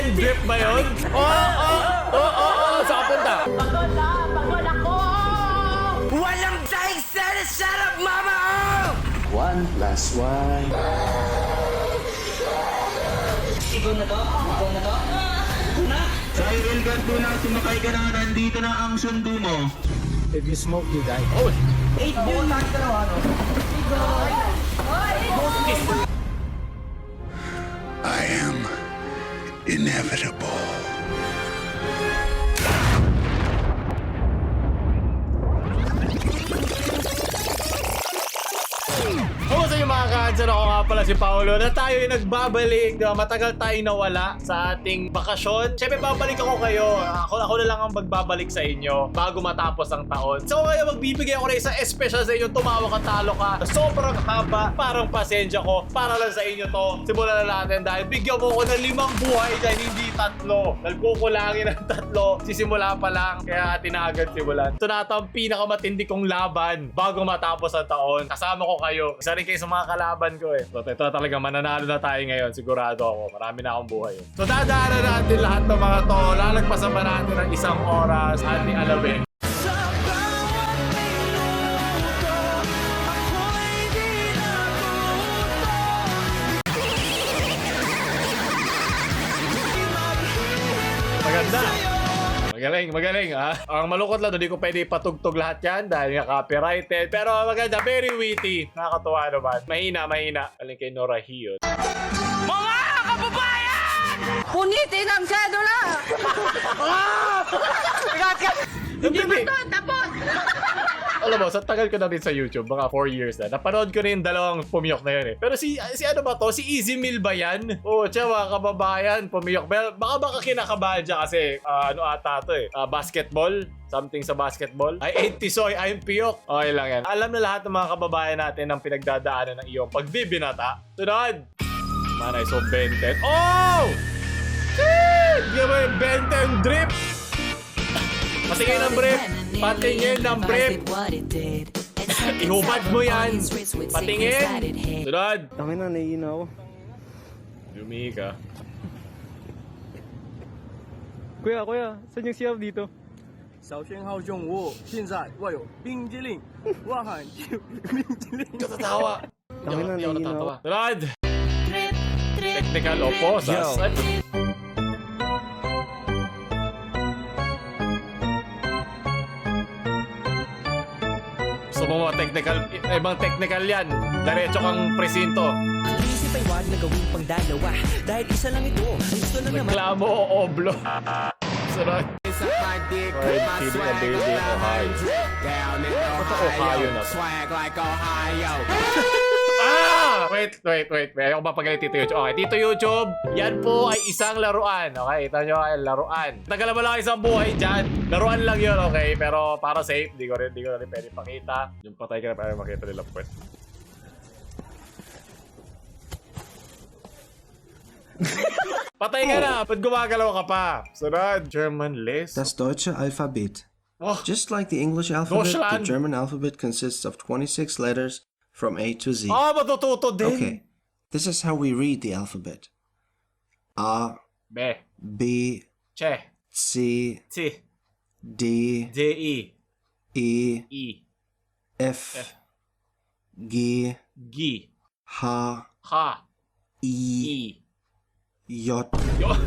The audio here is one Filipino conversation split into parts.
and drip ba yun? Saan ka punta? Pagod ako! Walang daig sana, shut up, mama! 1 + 1. Ikaw na to? Cyril Cantona, sumakay ka na, nandito na ang sundo mo. If you smoke, you die. Oh, 8 yun. I am inevitable. Kumusta yung mga kansan? Ako nga pala si Paolo na tayo yung nagbabalik. Matagal tayong nawala sa ating bakasyon. Siyempre babalik ako kayo. Ako na lang ang magbabalik sa inyo bago matapos ang taon. So ngayon magbibigay ako na isang special sa inyo. Tumawa ka, talo ka. Sobrang haba. Parang pasensya ko. Para lang sa inyo to. Simulan na natin dahil bigyan mo ko ng 5 buhay dahil hindi 3. Nagkukulangin ng 3. Sisimula pa lang. Kaya tinagan simulan. Ito na ito ang pinakamatindi kong laban bago matapos ang taon. Kasama ko kayo. Isa rin kayo sa mga kalaban ko eh. So ito na talaga, mananalo na tayo ngayon. Sigurado ako. Marami na akong buhay. So dadaanan natin lahat ng mga to. Lalagpasan pa natin ng 1 oras at ni Alabeng. Maganda. Magaling ha. Ang malungkot lang, hindi ko pwede ipatugtog lahat yan dahil nga copyrighted. Pero maganda, very witty. Nakakatuwa naman. Mahina. Aling kay Nora Hiot. Mga kababayan! Punitin ang sedula! Hindi ba ito? Tapos! Alam mo, sa tagal ko na rin sa YouTube, mga 4 years na. Napanood ko na yung 2 pumiyok na yun eh. Pero si ano ba to? Si Easy Meal ba yan? Oo, tiyan mga kababayan, pumiyok. Baka kinakabahan siya kasi ano ata to eh. Basketball. Something sa basketball. I ate tisoy, I'm piyok. Okay lang yan. Alam na lahat ng mga kababayan natin ang pinagdadaanan ng iyong pagbibinata. Tunod! Manay, so benten. Oh! Shit! Hindi mo yung benten drip! Patingin ng brief. Patingin ng brief. Ihubad mo yan. Patingin. Sunod. Tangin na, naiina ako. Lumihi ka. Kuya, saan yung siyaw dito? 小讯号用户现在握有冰激凌，我喊冰激凌。 Katatawa. Tangin na, Hindi ako naiina ako. natatawa. Sunod. Technical oposas. Gusto mo mga technical, ibang technical yan. Diretso kang presinto. Isip ay wag na gawing pangdalawa dahil isa lang ito. Gusto lang naman. Reklamo o oblo. Sunod. Fried chili and baby Ohio. Ito Ohio na to. Wait. Ayoko mapagalit Tito YouTube. Okay, Tito YouTube, yan po ay isang laruan. Okay, ito nyo ay laruan. Tagal mo lang isang buhay dyan. Laruan lang yun, okay? Pero para safe, di ko rin pwede pakita. Yung patay ka na para makita nila puwet. Patay ka na! Ba't gumagalaw ka pa? Sunod, German list. Das deutsche Alphabet. Oh, Just like the English alphabet, the Deutschland. German alphabet consists of 26 letters from A to Z. matututo din. Okay, this is how we read the alphabet. A, B, B, Che, C, C, D, D, E, E, E, F, F. G, G, H, H, I, E. J. Yun.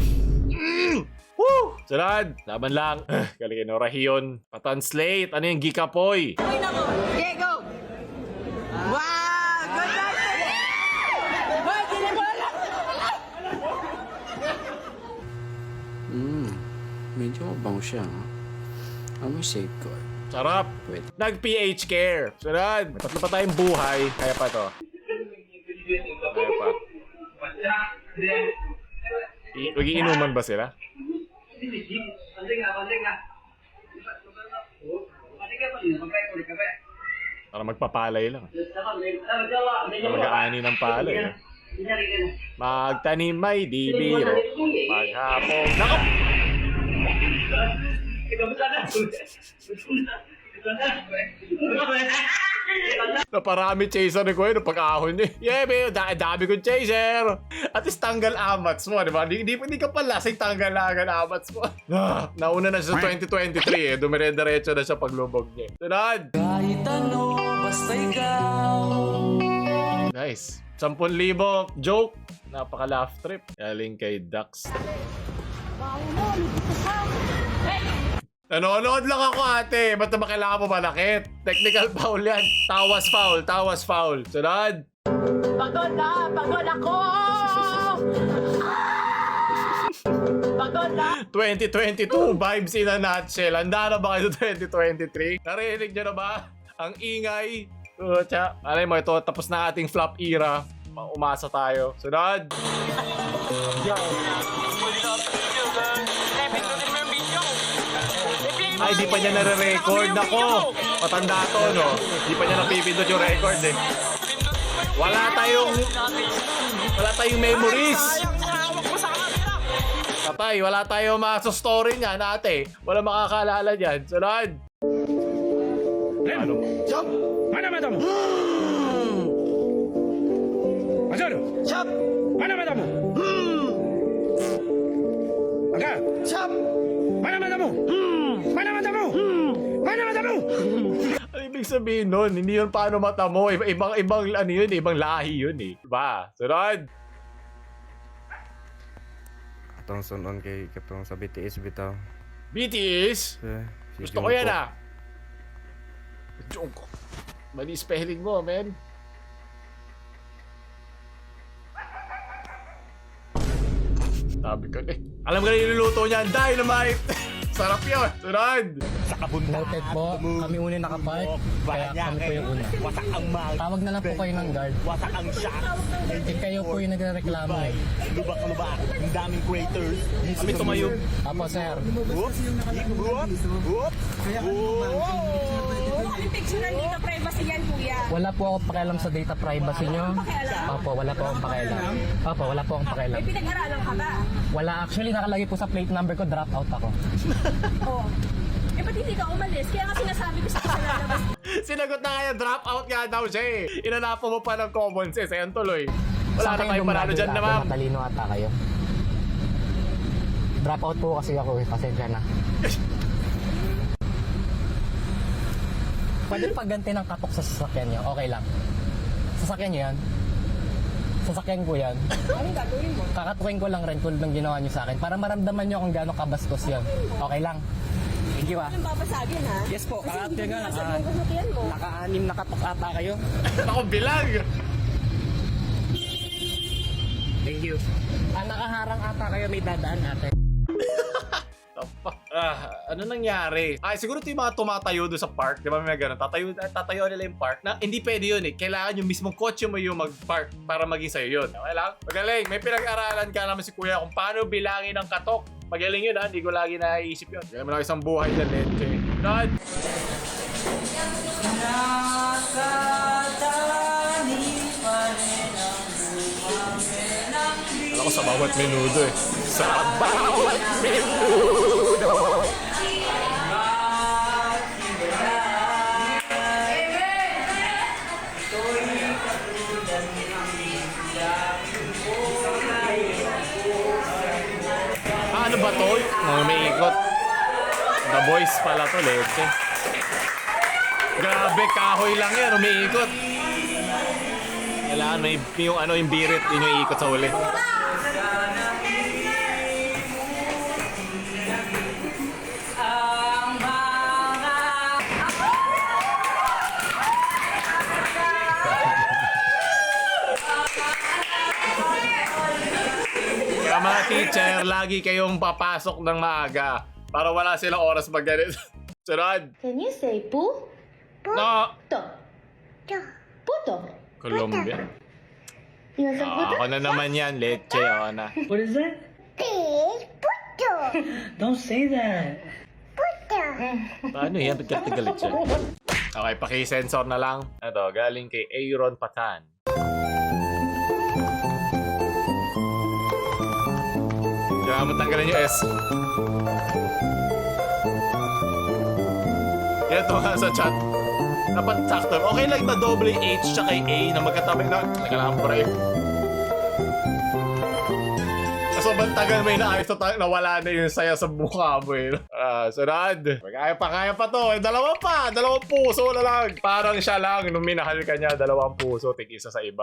Woo! Sunod. Laban lang. Galing kay Nora Hiyon. Pa-translate. Ano yung gikapoy? Okay, go! Wow! Good luck! Boy, hindi mo alam! Medyo mabango siya, ha? Amoy safeguard. Sarap. Wait. Nag-PH care. Sunod. May 3 pa tayong buhay. Kaya pa to. Kaya pa. Mag-iinuman ba sila? Para magpapalay lang. Mag-aani ng palay. Magtanim may di biro. Maghapong. Nako! Naparami chaser ni Kuya nung pag-ahon niya. Yeah, babe, dami kong chaser. At least tanggal amats mo, di ba? Hindi ka pa lasing tanggal na agad amats mo. Nauna na siya sa 2023 Dumire-diretso na siya paglubog niya. Sunod! Kahit ano, basta ikaw. Nice. 10,000 joke. Napaka-laugh trip. Galing kay Dax. Nanonood lang ako, ate. Ba't naman kailangan mo manakit? Technical foul yan. Tawas foul. Sunod. Pagod ako! Pagod na! 2022 vibes in a nutshell. Handa na ba kayo sa 2023? Narinig nyo na ba? Ang ingay. Alam mo, ito tapos na ating flop era. Umasa tayo. Sunod. Ay, di pa niya nare-record. Nako, matanda to, no? Di pa niya napipindot yung record, eh. Wala tayong memories. Patay, wala tayong story niya, ate. Wala makakaalala dyan. Sunod. Ano? Mana matamu? Masaru? Chop! Mana matamu? Aga? Chop! Mana matamu? Mana matamu? Mana matamu? Ano ibig sabihin nun? Hindi yun paano mata mo. Ibang ano yun, ibang lahi yun, eh. Diba? Sunod. Katong sunon kay katong sa BTS bitaw. BTS? Si Gusto ko yan, ah. Jungkook. Mali spelling mo, man. Sabi ko na eh. Alam ka na yung niluluto niyan, Dynamite! Sarap yun! Sunod! Noted po, kami una nakapark, kaya kami po yung una. Tawag na lang po kayo ng guard. Wasak ang shock. Kayo po yung nagreklamo eh. Lubak. Ang daming craters. Kami tumayo. Apo sir, Anong picture ng dito privacy yan, kuya? wala po akong pakialam sa data privacy nyo. Opo, wala po akong pakialam. Opo, wala po akong pakialam. May pinag-aralan ka ba? Wala, actually nakalagay po sa plate number ko, drop out ako. Oo. Eh, ba't hindi ka umalis? Kaya nga sinasabi ko sa lalabas. Sinagot na kaya, drop out nga daw siya eh. Inanapo mo pa ng common sense, ayan tuloy. Wala na tayong panalo dyan na, ma'am. Matalino ata kayo. Drop out po kasi ako eh, pasensya na. Pwede pagganti ng katok sa sasakyan nyo, okay lang. Sasakyan nyo yan? Sasakyan ko yan. Anong gagawin mo? Kakatukin ko lang rin tulad ng ginawa nyo sa akin para maramdaman nyo kung gaano kabastos yan. Okay lang. Thank you ah. Anong babasagin, ha? Yes po, Kasi kakatukin hindi nga. mo nasabing kasakyan mo. Naka-anim na katok ata kayo. Ako bilang! Thank you. Nakaharang ata kayo, may dadaan ate. Ano nangyari? Siguro ito yung mga tumatayo doon sa park. Di ba may gano'n? Tatayo nila yung park na hindi pwede yun eh. Kailangan yung mismong kotse mo yung mag-park para maging sa'yo yun. Okay lang? Magaling. May pinag-aralan ka naman si Kuya kung paano bilangin ang katok. Magaling yun ha. Hindi ko lagi naiisip yun. Kaya mo lang isang buhay na leche. Sunod! Alam ko sa bawat menudo eh. Sa bawat menudo! Ano ba to? May ikot. The Boys pala to, leche. Grabe, kahoy lang yan. Umiikot. Kailangan may yung birit, yun yung iikot sa uli. Kaya mga teacher, lagi kayong papasok ng maaga para wala silang oras mag-ganit. Sunod. Can you say pu? No. Puto. Colombia. Ako na naman yan, leche. Ako na. What is that? Puto. Don't say that. Puto. Paano yan? Ba't ka galit siya? Okay, paki-sensor na lang. Ito, galing kay Aaron Patan. Kailangan mo tanggalin yung S. Ito nga sa chat. Dapat sakto. Okay lang ba doble H tsaka A na magkatabi na? Nagkalaang break. Kaso bantagan mo yung naayos na nawala na yung saya sa mukha mo eh. Sunod. Kaya pa to. Dalawang puso na lang. Parang siya lang. Nung minahal ka niya, 2 puso. Tig-isa sa iba.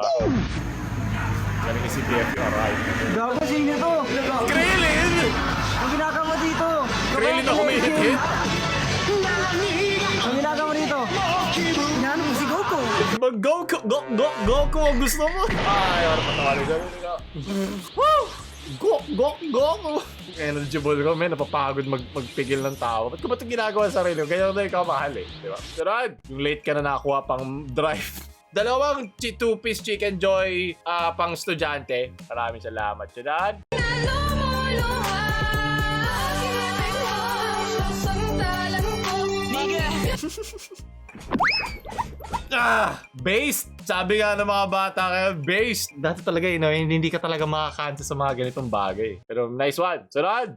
Galing si BFU, alright. Gago, sino to? Krillin! Ang ginagawa dito? Krillin ako may hit-hit. Ang ginagawa dito? Inaano mo si Goku? Goku ang gusto mo. Ay, ano patawarin ka. Woo! Goku! Energy ball ko, man. Napapagod magpigil ng tao. Ba't ko ba ito ginagawa sa sarili? Ganyan na ikaw mahal eh. Diba? Sunod! Yung late ka na nakakuha pang drive. 2 2-piece Chicken Joy pang estudyante. Maraming salamat. Sunod! Based! Sabi nga ng mga bata kayo, based! Dati talaga, hindi ka talaga makakanta sa mga ganitong bagay. Pero nice one! Sunod!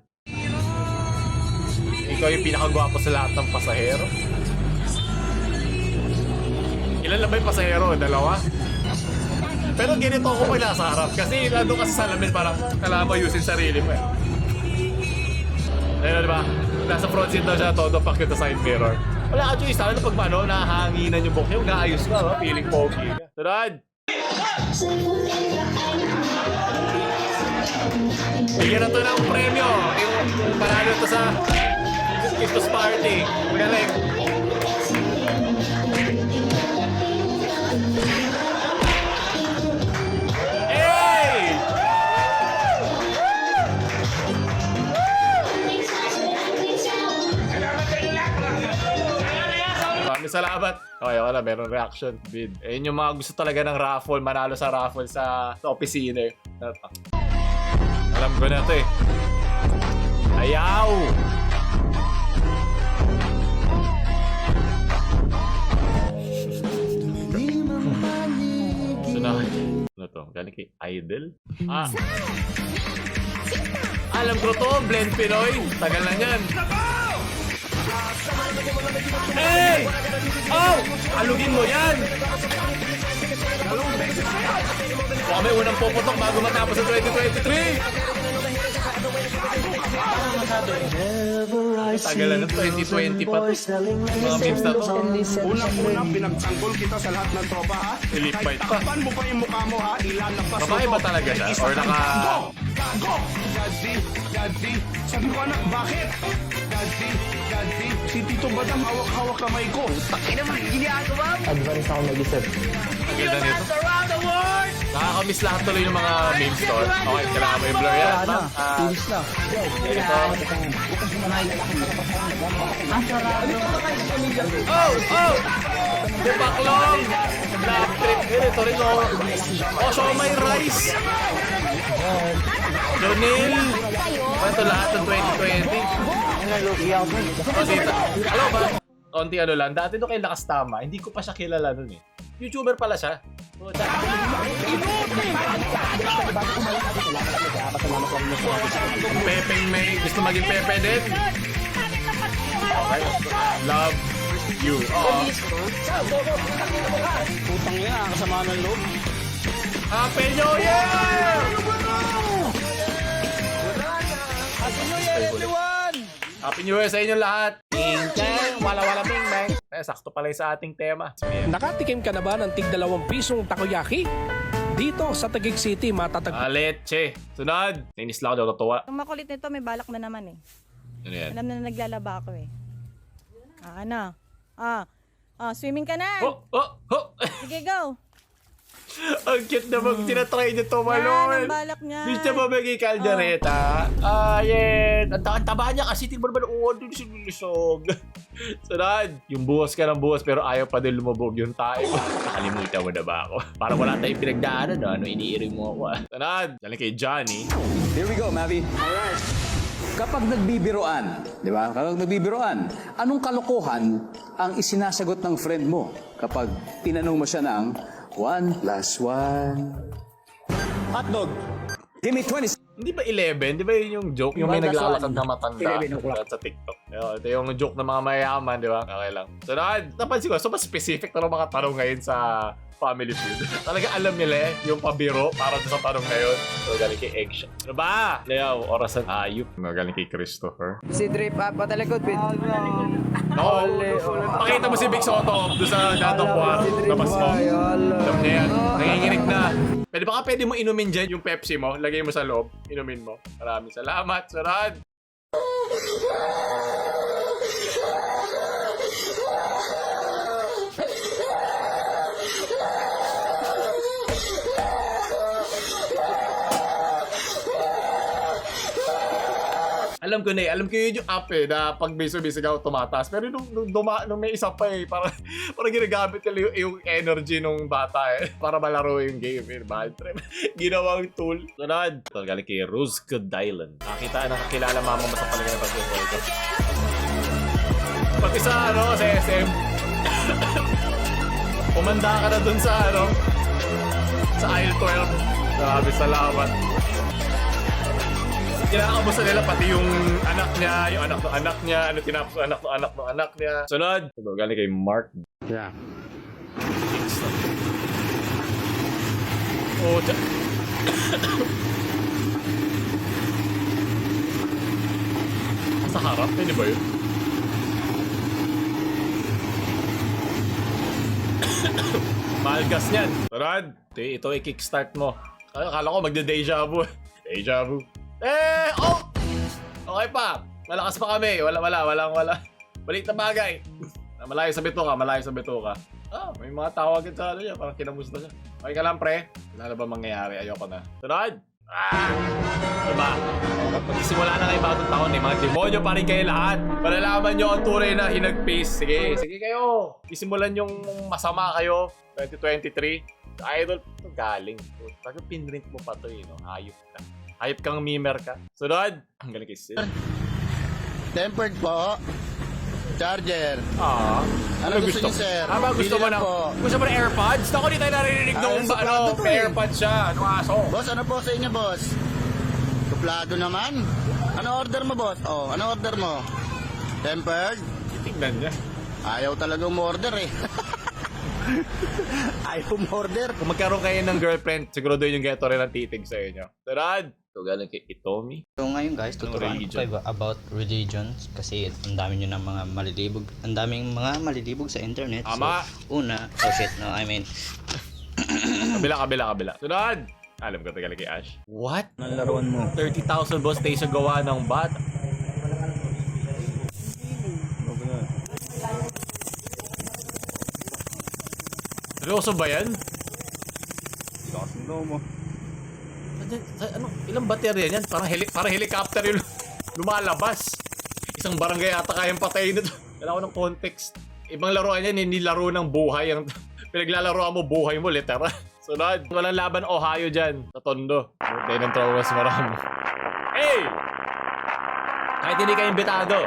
Ikaw yung pinakagwapo sa lahat ng pasahero. Ilan lang ba yung pasahero? 2? Pero ganito ako pag nasa harap. Kasi nandun kasi sa salamin parang kailangan mo ayusin sarili mo eh. Ayun, diba? Nasa front seat daw siya, todo pakit sa side mirror. Wala actually, sana na pag nahanginan yung buhok niya, naayos ka, no? Feeling pogi ka. Sunod! Bigyan na to ng premyo. Yung panalo to sa Christmas party. Magaling. Salamat. Okay, wala. Meron reaction. Bid. Ayun yung mga gusto talaga ng raffle. Manalo sa raffle sa opisina. Alam ko na ito eh. Ayaw! Sunod. Ano to? Galing kay Idol? Alam ko to. Blend Pinoy. Tagal na yan. Hey! Oh! Alugin mo yan! Baka may unang puputok bago matapos ang 2023! Tagalan ng 2020 pa to. Mga memes na to. Unang-unang pinagtanggol kita sa lahat ng tropa ha. Elite fight pa. Kapan mo pa yung mukha mo ha. Ilalagpas mo. Babae ba talaga siya? Or naka... Gago! Daddy! Sabi ko anak, bakit? Daddy! Si Tito Badam hawak-hawak kamay ko. Takin naman, ginagawa mo. Advance ako mag-isip. Ganda nito. Nakakamiss lahat tuloy yung mga meme store. Okay, kailangan mo yung blur yan. Finish na. Ito. Oh! Debaklong! Lap trip. Ito rin o. Oh, so may rice. Jonil. Ito lahat ng 2020. O dito. Alam ba? Konti ano lang. Dati doon kay Lakas Tama, hindi ko pa siya kilala nun eh. YouTuber pala siya. Pepeng May. Gusto maging Pepe din? Okay. Love you. Putang niya, kasama ng loob. Happy New Year! Happy New Year, everyone! Happy New Year sa inyo lahat! Ting-tang! Wala-wala ping-bang! Sakto pala yung sa ating tema. Nakatikim ka na ba ng tig 2 pisong takoyaki? Dito sa Taguig City, matatag... Leche! Sunod! Nainis lang ako daw natuwa. Ang makulit nito, may balak na naman eh. Ano yan? Alam na naglalaba ako eh. Swimming ka na. Sige, go. Ang cute na tinatry niya Yan, tumalon. ang balak niya. Gusto niya ba maging kaldereta? Yan. Ang taba niya kasi tingnan mo naman doon sinulusog. Sunod. Yung buhos ka ng buhos pero ayaw pa din lumubog yung tayo. Nakalimutan mo na ba ako? Parang wala tayong pinagdaanan. Ano iniiring mo ako? Sunod. Dali kay Johnny. Here we go, Mavi. Alright. Kapag nagbibiroan, di ba? Kapag nagbibiroan, anong kalokohan ang isinasagot ng friend mo kapag tinanong mo siya ng 1 + 1? Hotdog. Give me 20 Hindi ba 11? Di ba yun yung joke? Yung may naglalakad na matanda 11 o'clock. sa TikTok. Ito yung joke ng mga mayayaman, di ba? Okay lang. So, napansin ko, so mas specific na mga tanong ngayon sa Family Feud. Talaga alam nila yung pabiro para sa tanong ngayon. So, galing kay Eggshot. Ano ba? Leo, orasan ayup. Galing kay Christopher. Si Drip patalikod, Pit. Oo. Pakita mo si Big Soto doon sa Datapwa. Labas mo. Alam niya yan. Nanginginig na. Pwede mo inumin dyan yung Pepsi mo. Lagay mo sa loob. Inumin mo. Maraming salamat, Sarad. Alam ko yun yung app na pag basic-basic tumataas. Pero nung may isa pa parang ginagamit nila yung energy nung bata para malaro yung game. Bad trip. Ginawang tool. Sunod. Ito galing kay Ruzka Dylan. Nakakilala mama mo sa palagay ng pag-world. Pati sa sa SM. Pumanda ka na dun sa sa aisle 12. Grabe, salamat. Kinakamusta nila pati yung anak niya, yung anak ng anak niya, tinapos anak ng anak niya. Sunod. Ito, galing kay Mark. Yeah. Oh, sa harap, hindi ba yun? Malgas niyan. Sunod. Ito i-kickstart mo. Akala ko magde-deja vu. Deja vu. Okay pa. Malakas pa kami. Wala. Balik na bagay. Malayo sa bituka. May mga tawagan sa niya. Parang kinamusta siya. Okay ka lang, pre. Wala na ba mangyayari? Ayoko na. Sunod. Diba? Magsisimula na kayo bagong taon mga demonyo pa rin kayo lahat. Malalaman nyo ang tunay na hinagpis. Sige kayo. Isimulan yung masama kayo. 2023. Idol, ito galing. Pag pinrint mo pa ito, hayop ka. Hayop kang mimer ka. Sunod. Ang galing kay Sid. Tempered po. Charger. Ano gusto niyo, sir? Gusto mo ng AirPods? Ako di tayo narinig nung AirPods siya. Anong aso? Boss, ano po sa inyo, boss? Suplado naman. Ano order mo, boss? Ano order mo? Tempered? Titignan niya. Ayaw talaga umorder Ayaw umorder. Kung magkaroon kayo ng girlfriend, siguro doon yung geto rin ang titig sa inyo. Sunod. Ito galing kay Itomi. So ngayon guys, tuturuan ko kayo about religions kasi ang dami nyo ng mga malilibog. Ang daming mga malilibog sa internet. Ama. So, una, Kabila. Sunod. Alam ko ito galing kay Ash. What? Nalaruan mo. 30,000 boss tayo sa gawa ng bat. Seryoso ba yan? Ilang baterya yan? Parang helicopter yung lumalabas. Isang barangay ata kayang patayin nito. Kailangan ko ng context. Ibang laruan yan, hindi laro ng buhay. Pinaglalaroan mo buhay mo, literal. Sunod. Walang laban Ohio dyan. Sa Tondo. Tayo ng Trowas marami. Hey! Kahit hindi ka imbitado.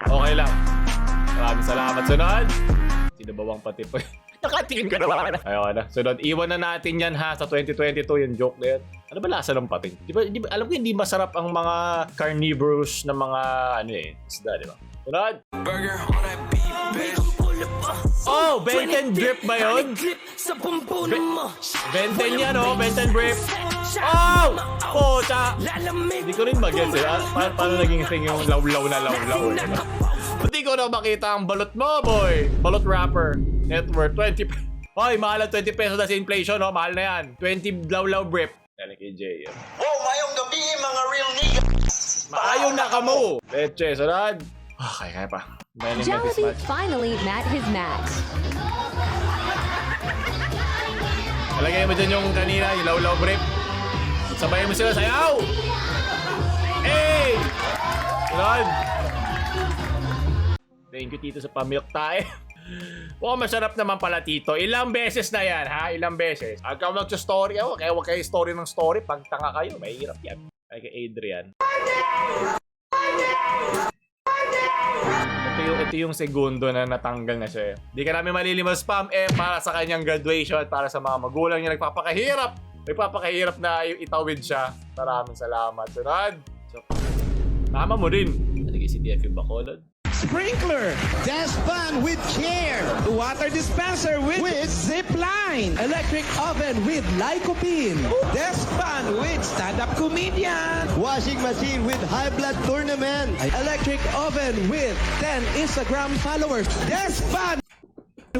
Okay lang. Maraming salamat. Sunod. Sinabawang pati po. Nakatingin ka naman. Ayaw na. Sunod. Iwan na natin yan ha. Sa 2022 yung joke na yan. Ano ba lasa ng pating? Alam ko hindi masarap ang mga carnivorous na mga isda, di ba? Sunod. Burger on that beef, bitch. Benten drip ba yun? Benten yan, Benten drip. Pocha! Hindi ko rin mag-gets paano naging thing yung lawlaw na lawlaw. Hindi ko na makita ang balot mo, boy. Balot wrapper. Net worth 20. Hoy, mahal ang 20 pesos na sa inflation, Mahal na yan. 20 lawlaw drip. Yan kay Jay. Mayong gabi, mga real nigga. Maayaw na ka mo. Leche, sunod. Kaya pa. Jollibee finally met his match. Alagay mo dyan yung kanina, yung lawlaw drip. Sabayan mo sila, sayaw! Hey! Sunod. Thank you, Tito, sa pamilk tayo. Masarap naman pala, Tito. Ilang beses na yan, ha? Ilang beses. Huwag ka mag-story ako. Kaya huwag kayo story ng story. Pag tanga kayo, mahirap yan. Kaya kay Adrian. Ito yung segundo na natanggal na siya. Di ka namin malilimos spam para sa kanyang graduation at para sa mga magulang niya nagpapakahirap Nagpapakahirap na itawid siya. Maraming salamat. Sunod. So, tama mo din. Naligay si DF yung Bacolod. Sprinkler, dustpan with chair, water dispenser with zip line, electric oven with lycopene, dustpan with stand-up comedian, washing machine with high blood tournament, electric oven with 10 Instagram followers, dustpan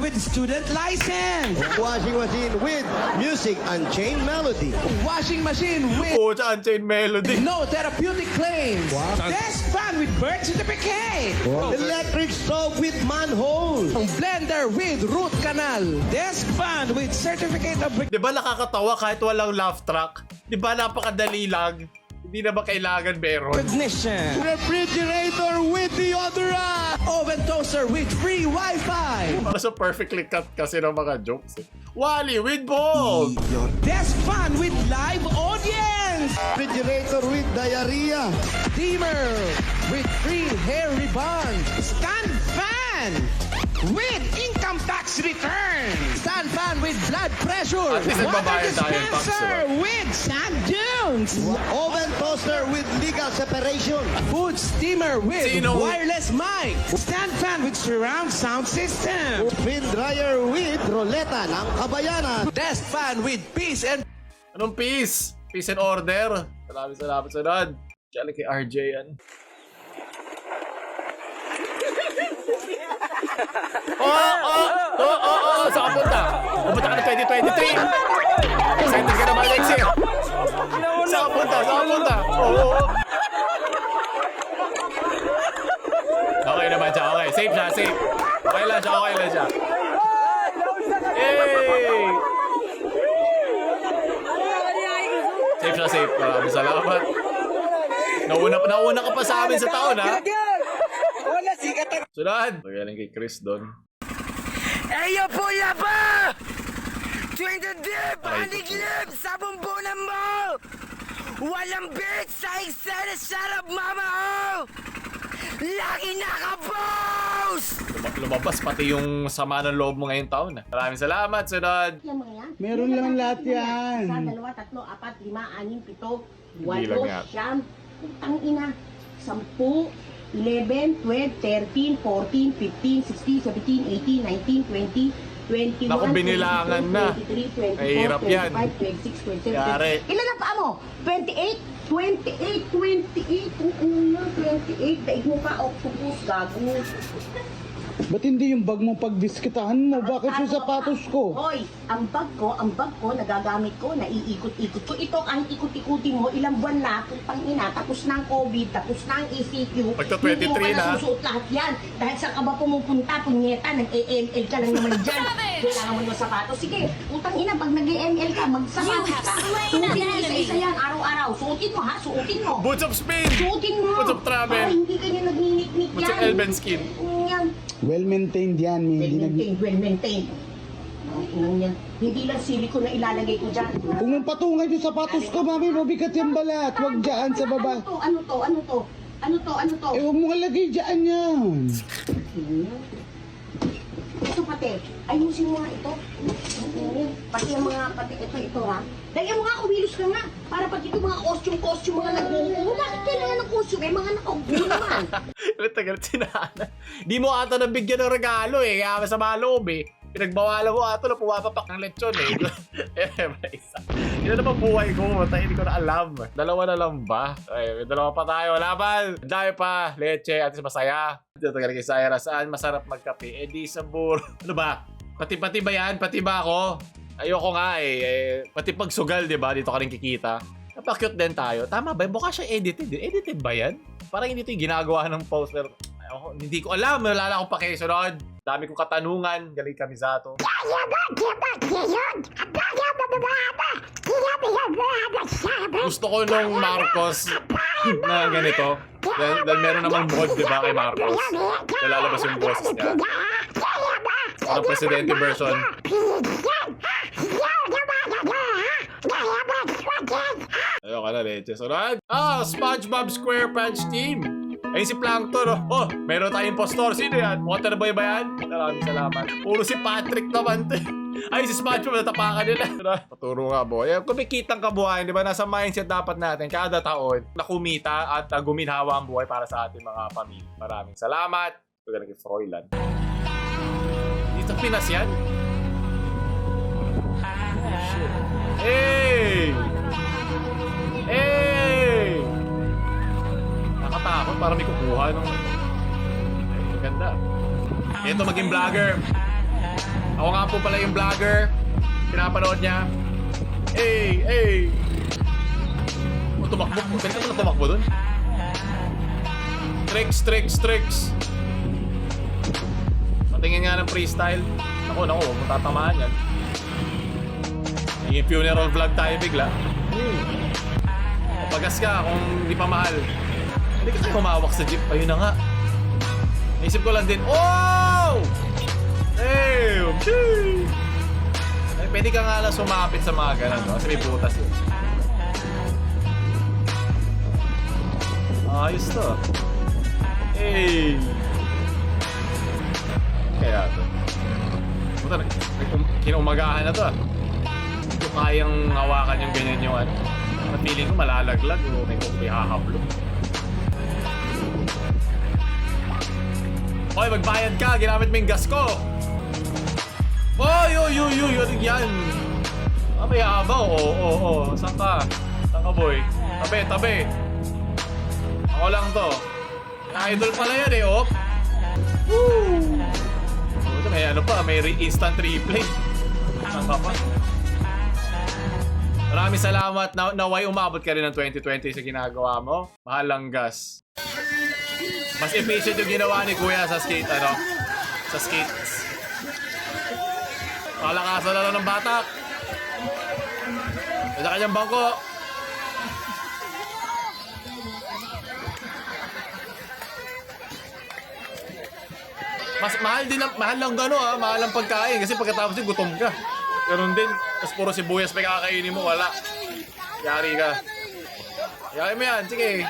with student license, washing machine with music Unchained Melody, washing machine with Unchained Melody, no therapeutic claims, dustpan with birth certificate, electric stove with manhole, blender with root canal, dustpan with certificate of Di ba nakakatawa kahit walang laugh track? Di ba napakadali lang? Hindi na ba kailangan meron? ignition, refrigerator with deodorant, oven toaster with free Wi-Fi, Para sa perfectly cut kasi ng mga jokes eh. Wally with balls! dustpan with live audience, refrigerator with diarrhea, steamer with free hair ribbon, stand fan with income tax return, stand fan with blood pressure, At least water nagbabayad tayo ng tax, dispenser with sand dunes, oven toaster with legal separation, food steamer with Sino? wireless mic, stand fan with surround sound system, pin dryer with roleta ng kabayanan, desk fan with peace and Anong peace? Peace and order. Salamat. Sunod. Kaya kay RJ yan. Saan ka punta? Pupunta ka na 2023. Excited ka na ba next year? Saan ka punta? Oo. Okay naman siya, okay. Safe siya, safe. Okay lang siya. Yay! Safe siya, safe. Maraming salamat. Nauna ka pa sa amin sa taon, ha? Sunod! Magaling kay Chris doon. Eyo po yaba! Tuwing the dip, aliglip sa bumbunan mo! Walang beat sa eksena, shut up mama oh! Lagi naka-boss! Lumabas pati yung sama ng loob mo ngayong taon. Maraming salamat, sunod! Yan mga yan. Meron lang lahat yan. 1, 2, 3, 4, 5, 6, 7, 8, 9, 10, Hindi lang yan. 8, 9, putang ina. 10, 11, 12, 13, 14, 15, 16, 17, 18, 19, 20, 21, Naku, binilangan 22, na. 23, 24, Mahirap yan. 25, 26, 27, Yari. Ilan ang paa mo? 28, 28. Daig mo pa, octopus, gago. Ba't hindi yung bag mo pagdiskitahan mo? Bakit yung sapatos ko? Hoy, ang bag ko, nagagamit ko, naiikot-ikot ko. Ito, kahit ikot-ikutin mo, ilang buwan na, putang ina, tapos na ang COVID, tapos na ang ECQ. Pagka Hindi mo 23 pa na. nasusuot lahat yan. Dahil saan ka ba pumupunta, punyeta, nag-AML ka lang naman dyan. Kailangan mo ng sapatos. Sige, putang ina, pag nag-AML ka, magsapatos ka. Suotin mo isa-isa yan, araw-araw. Suotin mo ha, suotin mo. Boots of Spain! Suotin mo. Boots of travel. Para hindi ka niya nagniniknik yan. Boots of Elven skin. Yan. Well-maintained yan. Well maintained. Yan. Hindi lang silicone na ilalagay ko dyan. Kung mong patungan yung sapatos ko, mami, mabigat yung balat. Huwag dyan sa baba. Ano to? Eh, huwag mo kalagay dyan yan. Ito pati. Ayusin mo nga ito. Pati ito ha. Dahil mo nga, kumilos ka nga. Para pati ito mga costume, mga nagbubuo. Bakit kailangan ng costume? Mga nakaupo naman. Tagal sinana. Di mo ata nabigyan ng regalo eh. Kaya masama loob eh. Pinagbawalan mo ata na pumapapak ng lechon eh. May isa. Yun na naman buhay ko. Hindi ko na alam. Dalawa na lang ba? Ay, may dalawa pa tayo. Wala ba? Dahil pa. Leche. At least masaya. Dito talaga kay Syra. Saan masarap magkape? Eh di sa buro. Ano ba? Pati ba yan? Pati ba ako? Ayoko nga eh. Pati pag sugal, di ba? Dito ka rin kikita. Napaka-cute din tayo. Tama ba? Mukha siya edited. Edited ba yan? Parang hindi ito yung ginagawa ng poster. Hindi ko alam. Wala na akong pakisunod. Dami kong katanungan. Galing kami sa ito. Gusto ko nung Marcos na ganito. Dahil meron namang mod, di ba, kay Marcos. Nalalabas yung boses niya. Parang presidente version. Ayoko na, leche. Sunod. SpongeBob SquarePants Team. Ayun si Plankton, oh. Meron tayong impostor. Sino yan? Waterboy ba yan? Maraming salamat. Puro si Patrick naman. Ay, si SpongeBob natapakan nila. Paturo nga, boy. Kumikitang kabuhayan, di ba? Nasa mindset dapat natin kada taon na kumita at guminhawa ang buhay para sa ating mga pamilya. Maraming salamat. Ito ka naging Froilan. Dito Pinas yan? Shit. Hey! Hey! Nakatakot para may kukuha nung... Ay, maganda. Ito maging vlogger. Ako nga po pala yung vlogger. Pinapanood niya. Hey! Hey! Tumakbo. Ganito mo na tumakbo dun? Tricks. Patingin nga ng freestyle. Naku, huwag mo tatamaan yan. Yung funeral vlog tayo bigla. Pagas ka kung hindi pa mahal. Hindi ka tayo humawak sa jeep. Ayun na nga. Naisip ko lang din, oh! Hey! Ay, pwede ka nga lang sumapit sa mga ganun, no? Kasi may butas yun. Ayos to. Hey! Kaya to. Puta, kinumagahan na to ah. Hindi ko kayang hawakan yung ganyan yung ano. Feeling ko malalaglag o may hahaplo. Hoy, magbayad ka! Ginamit mo yung gas ko! Oy! Ano yan? Ah, may habaw. Oo. Saan ka? Saan ka, boy? Tabi. Ako lang to. Idol pala yan eh, oh. Woo! May ano pa, may instant replay. Saan ka pa? Maraming salamat. Naway umabot ka rin ng 2020 sa ginagawa mo. Mahal lang gas. Mas efficient yung ginawa ni Kuya sa skate, sa skates. Palakasan na lang ng batak. Sa kanyang bangko. Mas mahal lang gano'n mahal ang pagkain kasi pagkatapos yung gutom ka. Ganun din. Tapos puro sibuyas pa kakainin mo, wala. Yari ka. Yari mo yan, sige.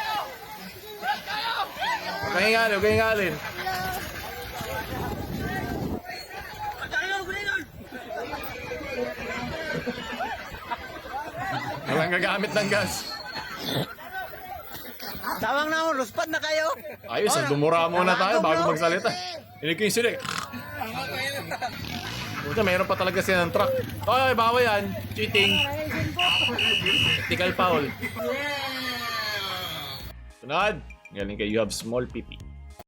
Huwag kang hingalin. Walang gagamit ng gas. Tawang na mo, luspad na kayo. Ayos, dumura muna tayo bago magsalita. Hindi ko yung silik. Buta, mayroon pa talaga siya ng truck. Ay, bawa yan. Cheating. Ethical foul. Sunod. Galing kay you have small pipi.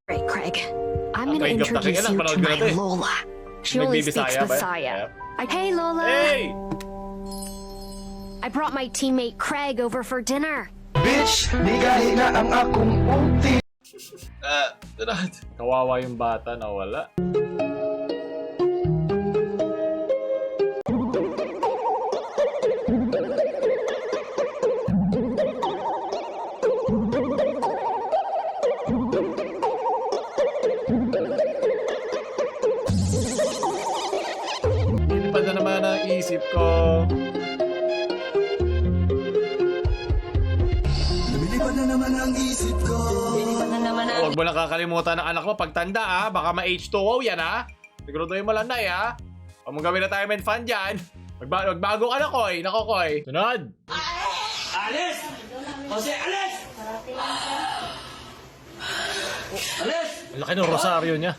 Right, Craig. I'm gonna introduce you to my Lola. She only speaks Bisaya. Hey, Lola. Hey! I brought my teammate Craig over for dinner. Bitch, di na ang akong ulti. Sunod. Kawawa yung bata na wala. Lilipad na naman ang isip ko. Huwag mo lang kakalimutan ng anak mo pagtanda ah. Baka ma-H2O yan ah. Siguraduhin mo lang na ah. Huwag mong gawin retirement fund dyan. Magbago ka na, Koy. Nako, Koy. Sunod. Alis! Jose, alis! Alis! Ang laki ng rosaryo niya.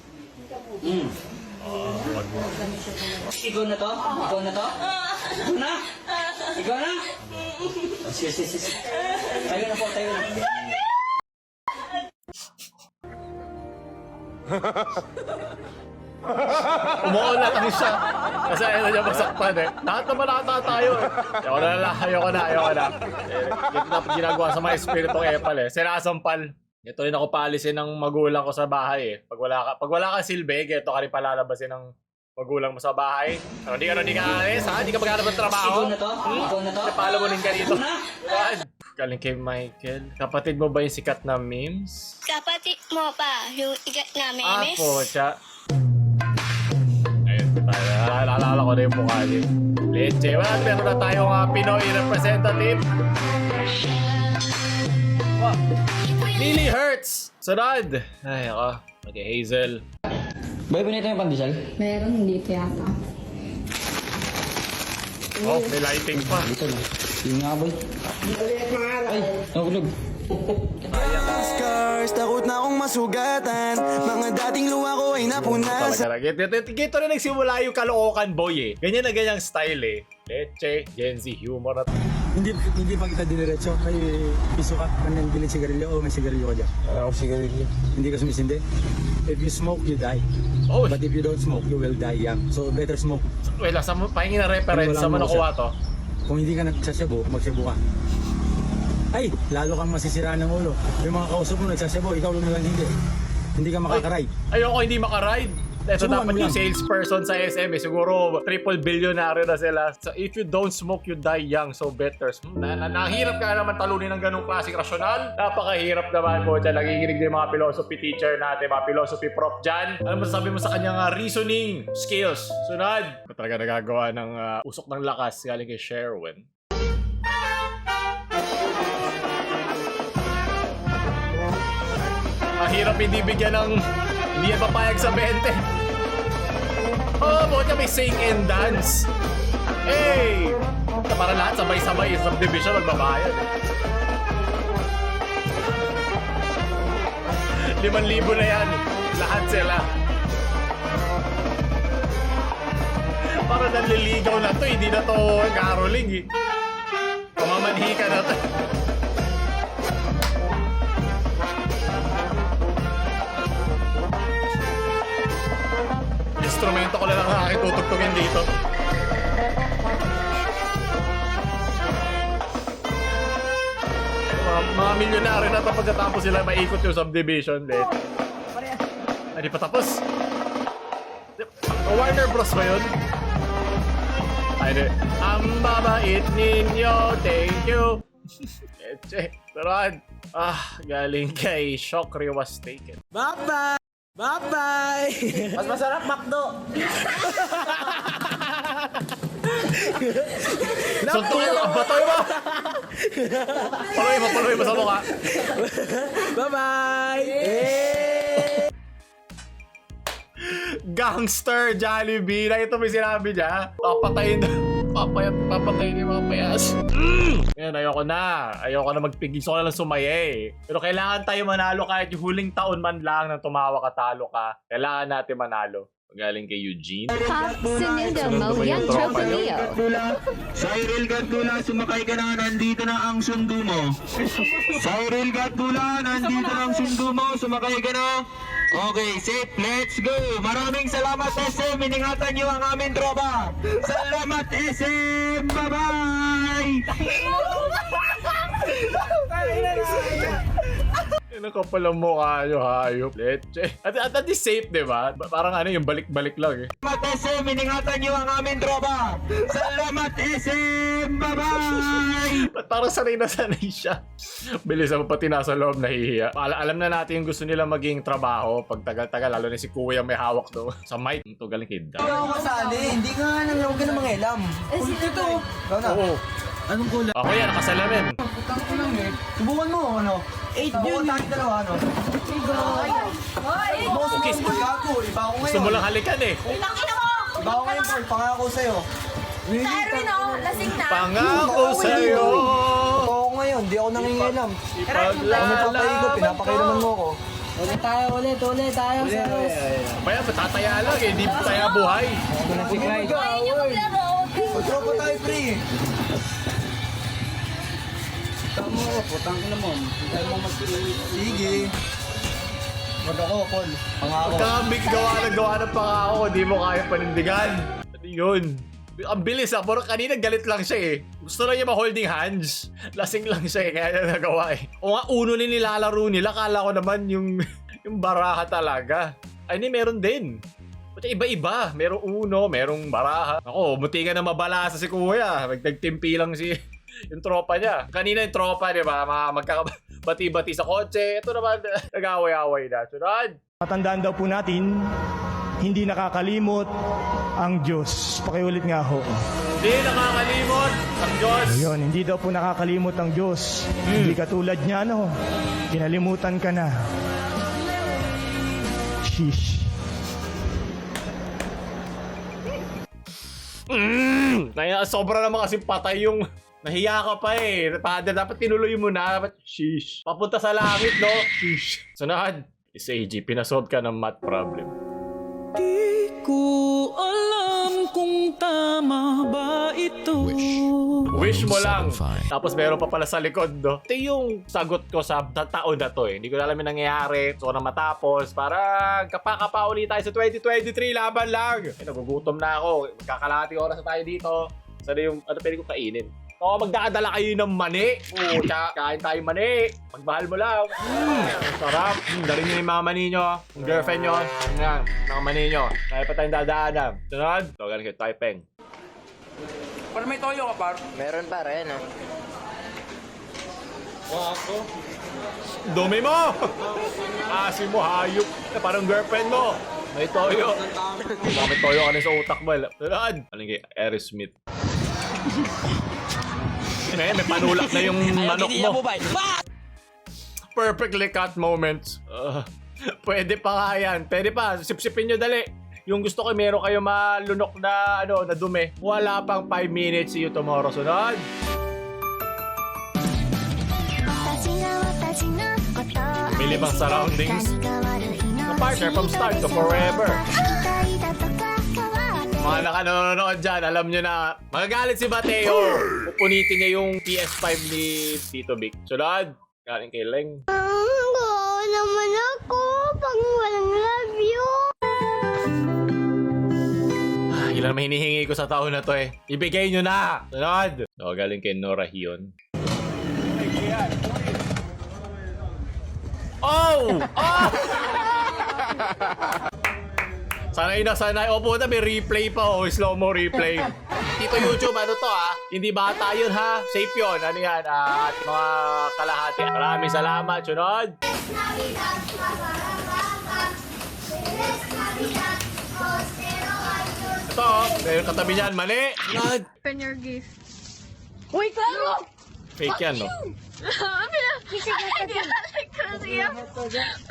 Wag mo. Ikaw na to? Ikaw na to? Ikaw na? Ikaw na? Sige. Tayo na po, tayo na. Umuon na lang siya. Kasi ayaw niya masaktan eh. Lahat naman nakata tayo eh. Ayoko na. Ito na ginagawa sa mga espiritu epal eh. Sinasampal. Ito rin ako paalisin ng magulang ko sa bahay eh. Pag wala ka silbi, ito ka rin palalabasin ng magulang mo sa bahay. Ano, di ka alis ha? Di ka maghanap ng trabaho? Ikaw na to? Ikaw na to? Napalo mo rin ka dito. Galing kay Michael. Kapatid mo ba yung sikat na memes? Kapatid mo pa yung igat na memes? Po, siya. Ayun, tayo. Naalala ko na yung mukha niya. Leche. Meron na tayong Pinoy representative. Wow. Lily Hurts! Sunod! Ay, ako. Okay, Hazel. Boy, pinito yung pandesal? Meron, hindi yata. Oh, may lighting pa. Ito na. Yung nga boy. Ay, nahulog. Scars, takot na akong masugatan. Mga dating luha ko ay napunasan. Gito rin nagsimula yung kalookan boy eh. Ganyan na ganyang style eh. Leche, Gen Z humor at... Hindi pa kita diniretso. May piso ka. Manang bilhin sigarilyo o may sigarilyo ka dyan? Ako sigarilyo. Hindi ka sumisindi? If you smoke, you die. Oh. But if you don't smoke, you will die young. So better smoke. Wait lang, pahingin na reference. Saan mo nakuha to? Kung hindi ka nagsasabu, magsabu ka. Ay, lalo kang masisira ng ulo. Yung mga kausap mo nagsasabu, ikaw lang hindi. Hindi ka makakaride. Ayoko hindi makaride. Ito Subukan dapat mo yung lang. salesperson sa SM eh. Siguro triple billionaire na sila. So, if you don't smoke, you die young. So better. Nahirap ka naman talunin ng ganung klaseng rasyonal. Napakahirap naman po dyan. Nagiginig din yung mga philosophy teacher natin, mga philosophy prof dyan. Ano masasabi mo sa kanyang reasoning skills? Sunod. Talaga nagagawa ng usok ng lakas galing kay Sherwin. Mahirap hindi bigyan ng... Hindi yan papayag sa 20. Oh, buti may sing and dance. Hey! Para lahat sabay-sabay yung subdivision magbabayad. 5,000 na yan. Lahat sila. Para nanliligaw na to, hindi na to caroling eh. Pamamanhi ka na to. Instrumento ko lang ang aking tutugtugin dito. Mga milyonaryo na ito pagkatapos sila maikot yung subdivision. Ay, di pa tapos. Warner Bros ba yun? Ay, di. Ang babait ninyo, thank you. Eche, turad. Galing kay Shokri was taken. Bye-bye! Bye-bye! Mas masarap McDo. Suntukin mo, batoy mo! Paloy mo sa mukha. Bye-bye! Gangster Jollibee na ito may sinabi niya. Papatayin yung mga payas. Yan, ayoko na magpigil. Gusto ko na lang sumaya eh. Pero kailangan tayo manalo kahit yung huling taon man lang nang tumawa ka, talo ka. Kailangan natin manalo. Galing kay Eugene. Sinundo mo yan, Tropalio. Cyril Gatula, sumakay ka na, nandito na ang sundo mo. Cyril Gatula, nandito na ang sundo mo, sumakay ka na. Okay, sit, let's go. Maraming salamat SM, iningatan niyo ang aming tropa. Salamat SM, bye-bye. Ano ka pala mukha nyo, hayop. Leche. At di safe, di ba? Parang yung balik-balik lang eh. Salamat SM, iningatan niyo ang aming tropa. Salamat SM, bye-bye. Parang sanay na sanay siya. Bilis ako pati nasa loob, nahihiya. Alam na natin yung gusto nila maging trabaho. Pag tagal-tagal, lalo na si Kuya may hawak to. Sa mic, ito galing kay Dan. Ikaw kasali. Hindi ka nga nang huwag ka na mangilam. Ito. Ikaw na. Oo. Anong kulang? Ako yan, nakasalamin. Putang ko lang eh. Subukan mo, ano? 8 yun. Subukan tayo dalawa, ano? Okay. Gago, iba ako ngayon. Gusto mo lang halikan eh. Iba ako ngayon, Paul. Pangako sa'yo. Erwin, lasing na. Pangako sa'yo. Ako ngayon, di ako nangingilam. Ipaglalaban Pinapakailaman mo ako. Ulit tayo. Kaya patataya lang eh. Di taya buhay. Ayaw niyo maglaro. Magtropa tayo, pre. Tama ko, putang ko naman. Sige. Wag ako, Paul. Pangako. Pagkakambig gawa ng pangako, di mo kaya panindigan. Ano yun? Ang bilis ah, pero kanina galit lang siya eh. Gusto lang niya ma-holding hands. Lasing lang siya eh, kaya niya nagawa eh. O nga, uno din nilalaro nila, kala ko naman yung baraha talaga. Ay, hindi, meron din. Pati iba-iba. Merong uno, merong baraha. Ako, buti nga na mabalasa si Kuya. Nagtimpi lang yung tropa niya. Kanina yung tropa, di ba? Magkakabati-bati sa kotse. Ito naman, nag-away-away na. Sunod! Matandaan daw po natin, hindi nakakalimot ang Diyos. Pakiulit nga ho. Hindi nakakalimot ang Diyos. Ayun, hindi daw po nakakalimot ang Diyos. Hindi katulad niya, no? Kinalimutan ka na. Sheesh. Sobra naman kasi patay yung... Nahiya ka pa eh. Father, dapat tinuloy mo na. Dapat, sheesh. Papunta sa langit, no? Sheesh. Sunod. Si AG, pinasolve ka ng math problem. Di ko alam kung tama ba ito. Wish mo lang. Tapos meron pa pala sa likod, no? Ito yung sagot ko sa taon na to eh. Hindi ko alam yung nangyayari. So na matapos. Para kapaka-pa ulit tayo sa 2023. Laban lang. Eh, nagugutom na ako. Magkakalahati oras na tayo dito. Sana yung ano pwede ko kainin. O, magdadala kayo ng mani. Pucha, kain tayo mani. Magmahal mo lang. Sarap. Darin nyo yung mga mani nyo. Yung girlfriend nyo. Yan, mga mani nyo. Kaya pa tayong dadaanan. Sunod. So, galing kayo, Taipeng. Para may toyo ka, par? Meron pa rin, ah. Wako. Dumi mo! Asin mo, hayop. Parang girlfriend mo. May toyo. May toyo ka na sa utak mo. Sunod. Galing kayo, Aerosmith. May panulak na yung manok mo. Perfectly cut moments. Pwede pa nga yan. Pwede pa. Sipsipin nyo dali. Yung gusto ko, meron kayo malunok na, na dumi. Wala pang 5 minutes. See you tomorrow. Sunod. May limang surroundings. The partner from start to forever. Mga nakanonood dyan, alam nyo na magagalit si Mateo. Pupunitin niya yung PS5 ni Tito Vic. Sunod. Galing kay Leng. naman ako pag walang love you. Ilan naman hinihingi ko sa taon na to eh. Ibigay nyo na! Sunod! So, galing kay Nora Hion. Oh! Oh! Sanay na sanay. O puta, may replay pa. O, slow-mo replay. Tito YouTube, ano to ha? Hindi bata yun ha? Safe yun. Ano yan? At mga kalahati. Maraming salamat. Sunod! Ito, may katabi niyan. Mali! Sunod! Open your gift. Uy, Claro! Fake yan, no?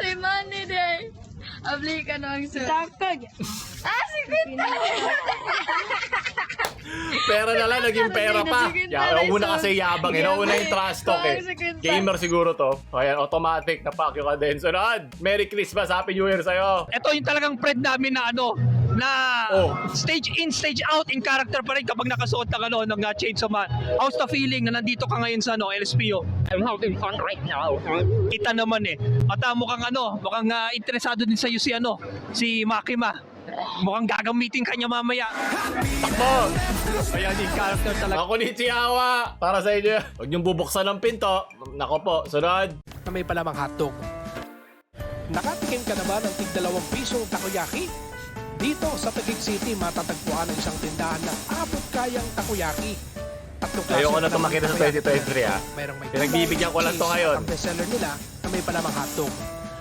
Say money day. Abli ka nang sir. Takag. Si Quinta. Pera na lang, naging pera pa. Yung una kasi yabang, una yung trash talk eh. Gamer siguro to. Ayan, automatic, napakyo ka din. Sunod! Merry Christmas, Happy New Year sa'yo! Ito yung talagang friend namin na na stage in, stage out in character pa rin kapag nakasuot ng Chainsaw Man. How's the feeling na nandito ka ngayon sa LSPO? I'm having fun right now. Kita naman eh. At mukhang interesado din sa'yo si Makima. Mukhang gagamitin kanya mamaya. Takbo! Ayan yung character talaga. Ako ni Chiawa! Para sa inyo. Huwag niyong bubuksan ng pinto. Nako po, sunod. Na may palamang hotdog. Nakatikim ka na ba ng tig-2 pisong takoyaki? Dito sa Taguig City, matatagpuan ang isang tindahan na abot kayang takoyaki. Ayoko na ito makita sa 2023 ha. Pinagbibigyan ko lang ito ngayon. Ang bestseller nila na may palamang hotdog.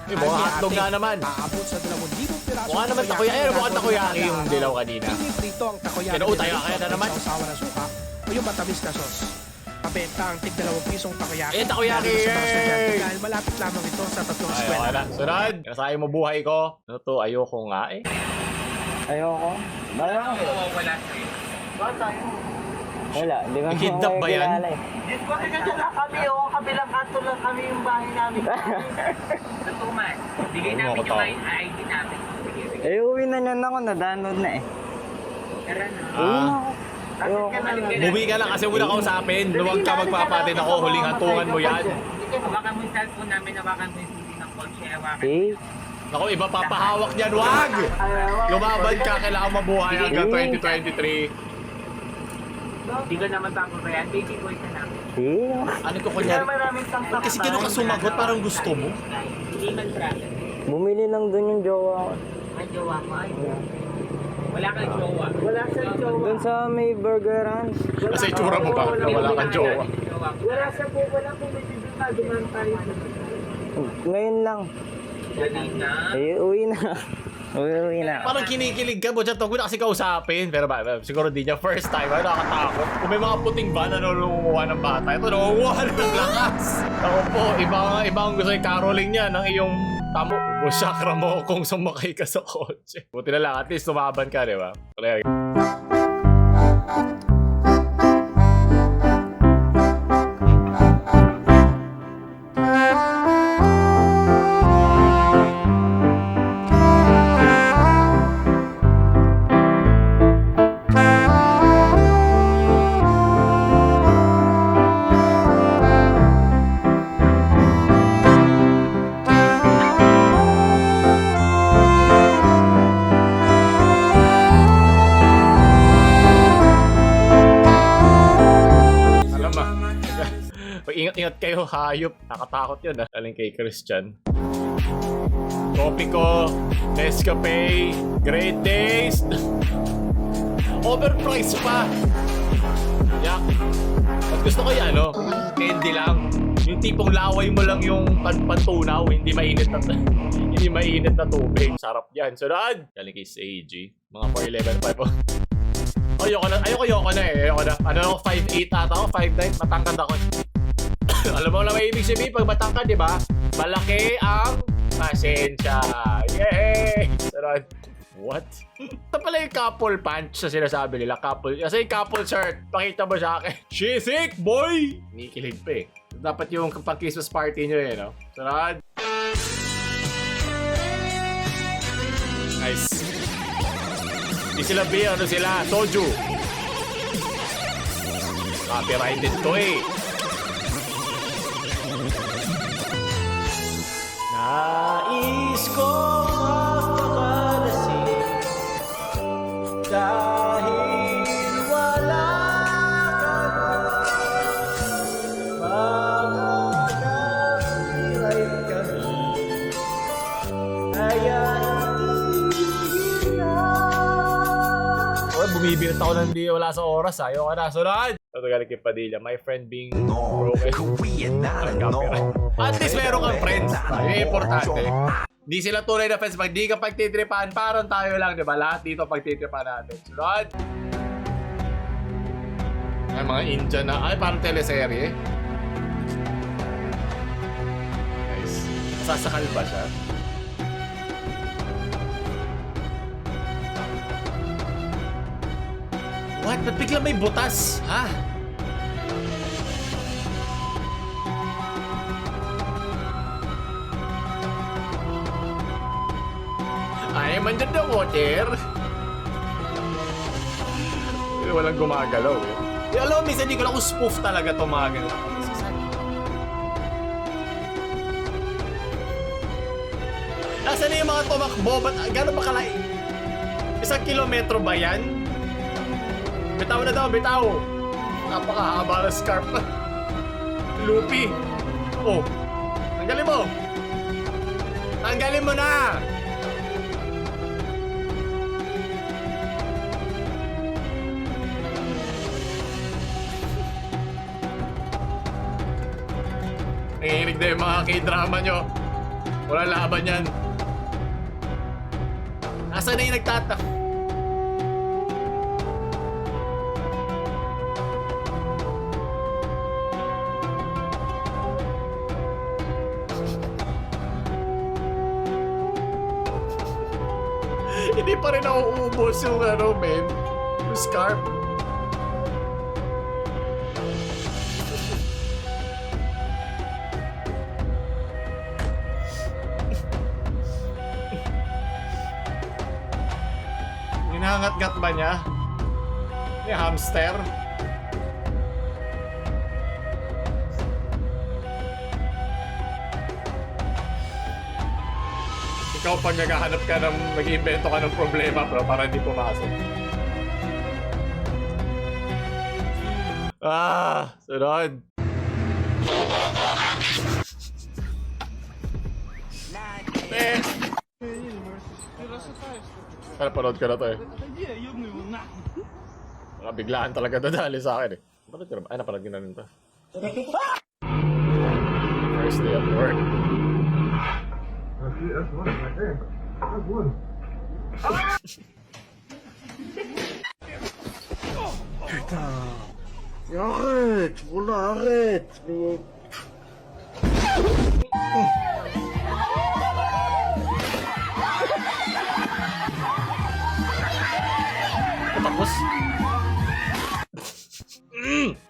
Mga hotdog nga naman. Aabot sa 2,000 piraso. Mukha naman takoyaki. Mukhang takoyaki yung dilaw kanina. Hindi prito ang takoyaki. Tayo kaya na naman. Sausawa na suka o yung matamis na sauce. Pabenta ang tig-2 pisong takoyaki. Takoyaki! Dahil malapit lamang ito sa 3 eskwela. Ayoko na. Sunod. Nasayang mo buhay ko. Ano to? Ayoko nga eh. Ayoko. Wala tayo. Wala, di ba? Kidnap ba yan? Discote ka dyan lang kami, kabilang kanto lang kami yung bahay namin. Natuman, bigay namin yung ID namin. Uwi na niyan ako, na-download na eh. Tara na. Umuwi ka lang kasi muna kausapin. Huwag ka magpapatid ako. Huling hatungan mo yan. Hawakan mo yung cellphone namin, hawakan mo yung CD ng kotse, hawakan. Ako, iba papahawak niyan. Wag! Lumaban ka, kailangan mabuhay hanggang 2023. Hindi ka naman papabayan, baby boy ka na. Ano ko kunyari? Kasi gano'n ka sumagot, parang gusto mo. Hindi man traffic. Bumili lang dun yung jowa ko. Ay, jowa mo, ay. Wala kang jowa. Wala kang jowa. Dun sa may burgeran. Kasi itsura mo ba na wala kang jowa? Wala siya po, wala po may bibita. Duman tayo. Ngayon lang. Uwi na. Uwi na. Parang kinikilig ka, Bochat. Huwag na kasi kausapin. Pero siguro di niya first time. Nakakatakot. Kung may mga puting ba na nanunguha ng bata, ito nangunguha ng lakas. Ako po, ibang gusto yung caroling niya ng iyong tamo. Busakra mo kung sumakay ka sa kotse. Buti na lang, at least tumaban ka, di ba? Ingat kayo, hayop. Nakatakot yun, ah. Galing kay Christian. Kopi ko, Nescafe, Great Days. Overpriced pa. Yak. At gusto ko yan, no? Candy lang. Yung tipong laway mo lang yung pantunaw, hindi mainit na hindi mainit na tubig. Sarap yan. Sunod! Galing kay Seiji. Mga 411, 5. Ayoko na eh. Ayoko na. Ano ako, 5'8 ata ako, 5'9. Matangkad ako. Alam mo na may ibig sabihin pag matangkad, di ba? Malaki ang pasensya. Yay! Sunod. What? Ito pala yung couple pants na sinasabi nila. Couple. Kasi yung couple shirt. Pakita mo sa akin. She's sick, boy! Nikilig pa eh. Dapat yung pang Christmas party nyo eh, no? Sunod. Nice. Di sila beer, ano sila? Soju. Copyrighted to eh. Nais ko magpakalasing dahil wala ka magkakapirate kami kaya hindi na. Oy, bumibirot ako nang di wala sa oras. Ayaw ka na. Sunod! Ito galing kay Padilla. My friend being broken. At least meron kang friends. Yung importante. Hindi sila tunay na friends. Pag di ka pagtitripan, parang tayo lang, di ba? Lahat dito pagtitripan natin. Sunod! Ay, mga Indian na. Ay, parang teleserye. Nice. Sasakal ba siya? What? Ba't bigla may butas? Ha? I am under the water. Walang gumagalaw eh. Alam mo, minsan di ko lang spoof talaga ito mga ganun. Nasaan na yung mga tumakbo? Ba't gano'n ba kalay? 1 kilometro ba yan? Bitaw na daw, bitaw! Napakahaba na scarf. Lupi! Oh! Tanggalin mo! Tanggalin mo na! Nangihinig na yung mga K-drama nyo. Walang laban yan. Nasaan na yung nagtatak? Hindi pa rin nauubos yung ano, men. Yung scarf. Hinahangat-gat ba niya? Yung hamster? Ikaw pag naghahanap ka ng, mag-iimbento ka ng problema pero para hindi pumasok. Ah, sunod. Panood ka na to eh. Biglaan talaga dadali sa akin eh. Panood ka na ba? Ay, napanood ka na rin to. First day of work. Yakit! Bulakit! Tapos.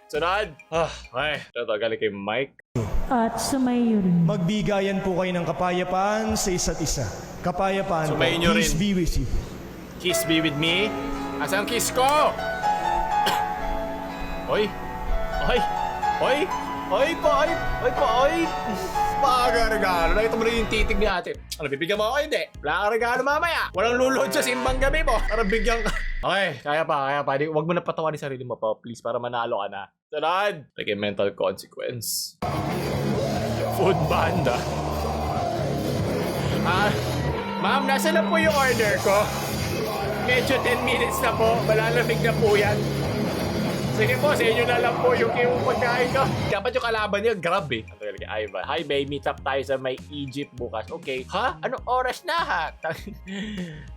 Sunod. Ay. Ito, galing kay Mike. At sumayo rin. Magbigayan po kayo ng kapayapaan sa isa't isa. Kapayapaan po. Sumayin nyo rin. Peace be with you. Kiss be with me. Asan ang kiss ko? Oy. Oy. Oy. Oy po. Oy. Oy po. Oy. makakaregalo. Nakita mo rin yung titig ni ate. Ano, bibigyan mo ako? Hindi. Wala kang regalo mamaya. Walang lulod sa simbang gabi mo. Para bigyan ka. Okay, kaya pa. Huwag mo na patawanin sarili mo pa, please, para manalo ka na. Sunod! Like a mental consequence. Food banda. Ma'am, nasa na po yung order ko? Medyo 10 minutes na po. Malalamig na po yan. Sige po, sa inyo na lang po yung pagkain ko. Dapat yung kalaban niya, grab eh. Hi, babe, meet up tayo sa may Egypt bukas. Okay. Ha? Anong oras na ha?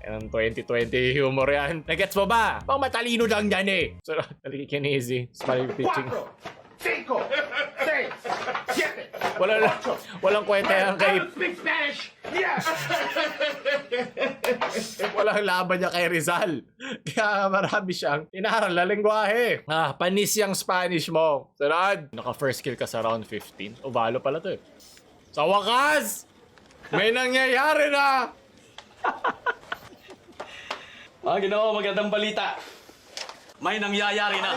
Anong 2020 humor yan? Nagets mo ba? Pang matalino lang yan eh. So, nalikikinesi. Smile pitching. 5, 6, 7, Walang kwenta yan kay... Speak Spanish! Yes! Walang laban niya kay Rizal. Kaya marami siyang inaral na lengguwahe. Panis yung Spanish mo. Sunod. Naka-first kill ka sa round 15. Ovalo pala to eh. Sa wakas! May nangyayari na! Ginoo, magandang balita. May nangyayari na.